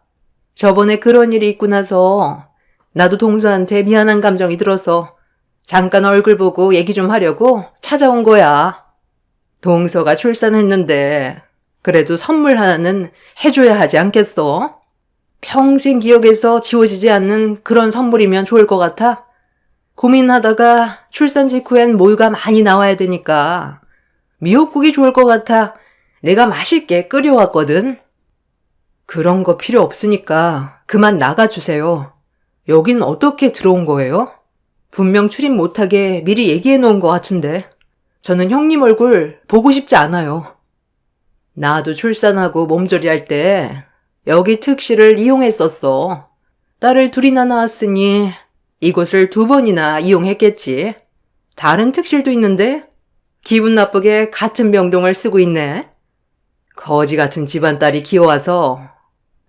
저번에 그런 일이 있고 나서 나도 동서한테 미안한 감정이 들어서 잠깐 얼굴 보고 얘기 좀 하려고 찾아온 거야. 동서가 출산했는데 그래도 선물 하나는 해줘야 하지 않겠어? 평생 기억에서 지워지지 않는 그런 선물이면 좋을 것 같아. 고민하다가 출산 직후엔 모유가 많이 나와야 되니까 미역국이 좋을 것 같아 내가 맛있게 끓여왔거든. 그런 거 필요 없으니까 그만 나가주세요. 여긴 어떻게 들어온 거예요? 분명 출입 못하게 미리 얘기해 놓은 것 같은데. 저는 형님 얼굴 보고 싶지 않아요. 나도 출산하고 몸조리 할 때 여기 특실을 이용했었어. 딸을 둘이나 낳았으니 이곳을 2번이나 이용했겠지. 다른 특실도 있는데 기분 나쁘게 같은 병동을 쓰고 있네. 거지 같은 집안딸이 키워와서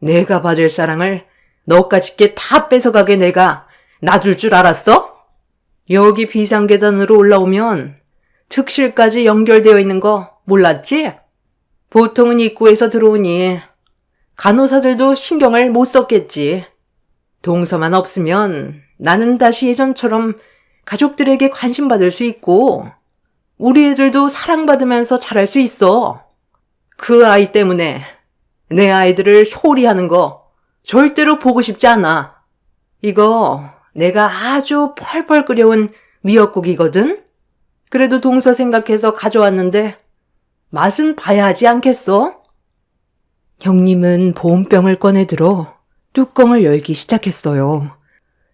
내가 받을 사랑을 너까짓게 다 뺏어가게 내가 놔둘 줄 알았어? 여기 비상계단으로 올라오면 특실까지 연결되어 있는 거 몰랐지? 보통은 입구에서 들어오니 간호사들도 신경을 못 썼겠지. 동서만 없으면 나는 다시 예전처럼 가족들에게 관심받을 수 있고 우리 애들도 사랑받으면서 자랄 수 있어. 그 아이 때문에 내 아이들을 소홀히 하는 거 절대로 보고 싶지 않아. 이거 내가 아주 펄펄 끓여온 미역국이거든? 그래도 동서 생각해서 가져왔는데 맛은 봐야 하지 않겠어? 형님은 보온병을 꺼내들어 뚜껑을 열기 시작했어요.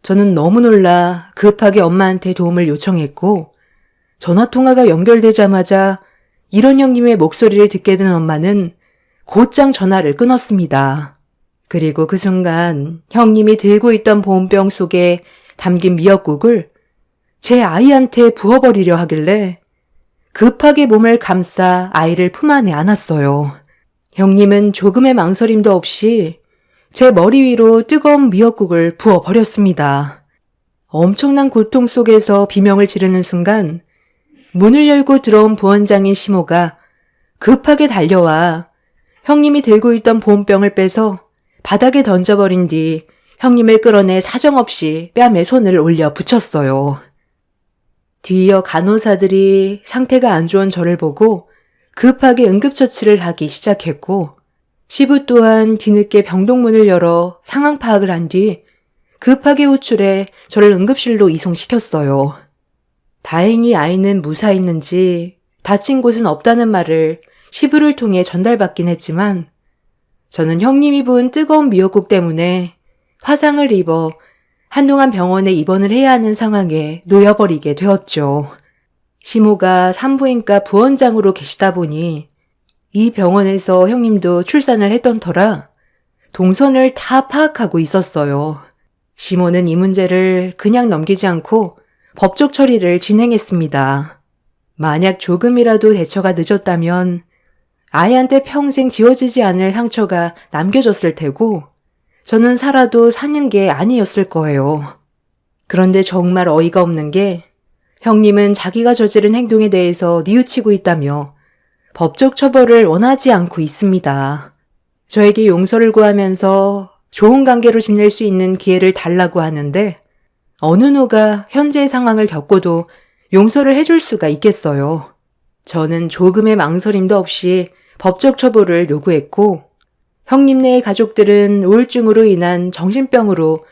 저는 너무 놀라 급하게 엄마한테 도움을 요청했고 전화통화가 연결되자마자 이런 형님의 목소리를 듣게 된 엄마는 곧장 전화를 끊었습니다. 그리고 그 순간 형님이 들고 있던 보온병 속에 담긴 미역국을 제 아이한테 부어버리려 하길래 급하게 몸을 감싸 아이를 품 안에 안았어요. 형님은 조금의 망설임도 없이 제 머리 위로 뜨거운 미역국을 부어버렸습니다. 엄청난 고통 속에서 비명을 지르는 순간 문을 열고 들어온 부원장인 시모가 급하게 달려와 형님이 들고 있던 보온병을 빼서 바닥에 던져버린 뒤 형님을 끌어내 사정없이 뺨에 손을 올려 붙였어요. 뒤이어 간호사들이 상태가 안 좋은 저를 보고 급하게 응급처치를 하기 시작했고 시부 또한 뒤늦게 병동문을 열어 상황 파악을 한 뒤 급하게 호출해 저를 응급실로 이송시켰어요. 다행히 아이는 무사했는지 다친 곳은 없다는 말을 시부를 통해 전달받긴 했지만 저는 형님이 부은 뜨거운 미역국 때문에 화상을 입어 한동안 병원에 입원을 해야 하는 상황에 놓여버리게 되었죠. 시모가 산부인과 부원장으로 계시다 보니 이 병원에서 형님도 출산을 했던 터라 동선을 다 파악하고 있었어요. 시모는 이 문제를 그냥 넘기지 않고 법적 처리를 진행했습니다. 만약 조금이라도 대처가 늦었다면 아이한테 평생 지워지지 않을 상처가 남겨졌을 테고 저는 살아도 사는 게 아니었을 거예요. 그런데 정말 어이가 없는 게 형님은 자기가 저지른 행동에 대해서 뉘우치고 있다며 법적 처벌을 원하지 않고 있습니다. 저에게 용서를 구하면서 좋은 관계로 지낼 수 있는 기회를 달라고 하는데 어느 누가 현재의 상황을 겪고도 용서를 해줄 수가 있겠어요. 저는 조금의 망설임도 없이 법적 처벌을 요구했고 형님네의 가족들은 우울증으로 인한 정신병으로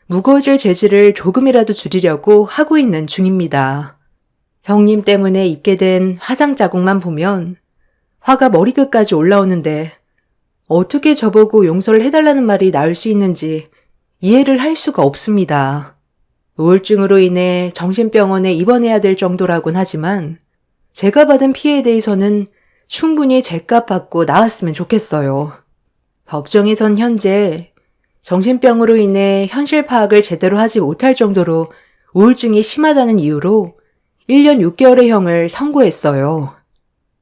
무거워질 죄질을 조금이라도 줄이려고 하고 있는 중입니다. 형님 때문에 입게 된 화상 자국만 보면 화가 머리끝까지 올라오는데 어떻게 저보고 용서를 해달라는 말이 나올 수 있는지 이해를 할 수가 없습니다. 우울증으로 인해 정신병원에 입원해야 될 정도라곤 하지만 제가 받은 피해에 대해서는 충분히 제값 받고 나왔으면 좋겠어요. 법정에선 현재 정신병으로 인해 현실 파악을 제대로 하지 못할 정도로 우울증이 심하다는 이유로 1년 6개월의 형을 선고했어요.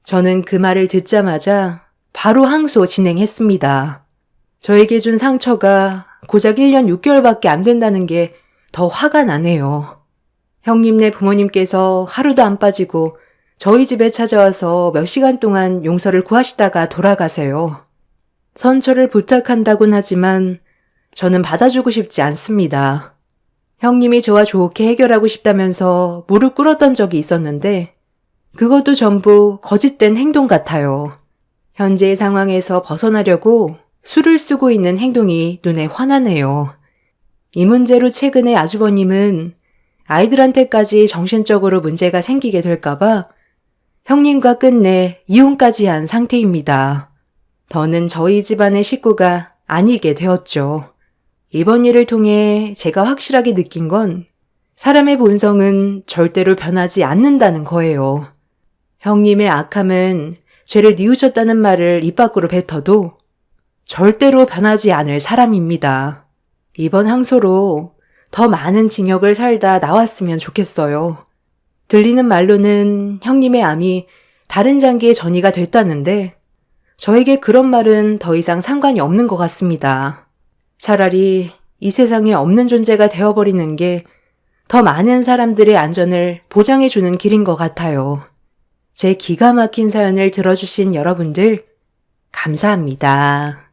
저는 그 말을 듣자마자 바로 항소 진행했습니다. 저에게 준 상처가 고작 1년 6개월밖에 안 된다는 게 더 화가 나네요. 형님네 부모님께서 하루도 안 빠지고 저희 집에 찾아와서 몇 시간 동안 용서를 구하시다가 돌아가세요. 선처를 부탁한다곤 하지만 저는 받아주고 싶지 않습니다. 형님이 저와 좋게 해결하고 싶다면서 무릎 꿇었던 적이 있었는데 그것도 전부 거짓된 행동 같아요. 현재의 상황에서 벗어나려고 수를 쓰고 있는 행동이 눈에 환하네요. 이 문제로 최근에 아주버님은 아이들한테까지 정신적으로 문제가 생기게 될까봐 형님과 끝내 이혼까지 한 상태입니다. 더는 저희 집안의 식구가 아니게 되었죠. 이번 일을 통해 제가 확실하게 느낀 건 사람의 본성은 절대로 변하지 않는다는 거예요. 형님의 악함은 죄를 뉘우쳤다는 말을 입 밖으로 뱉어도 절대로 변하지 않을 사람입니다. 이번 항소로 더 많은 징역을 살다 나왔으면 좋겠어요. 들리는 말로는 형님의 암이 다른 장기에 전이가 됐다는데 저에게 그런 말은 더 이상 상관이 없는 것 같습니다. 차라리 이 세상에 없는 존재가 되어버리는 게 더 많은 사람들의 안전을 보장해주는 길인 것 같아요. 제 기가 막힌 사연을 들어주신 여러분들 감사합니다.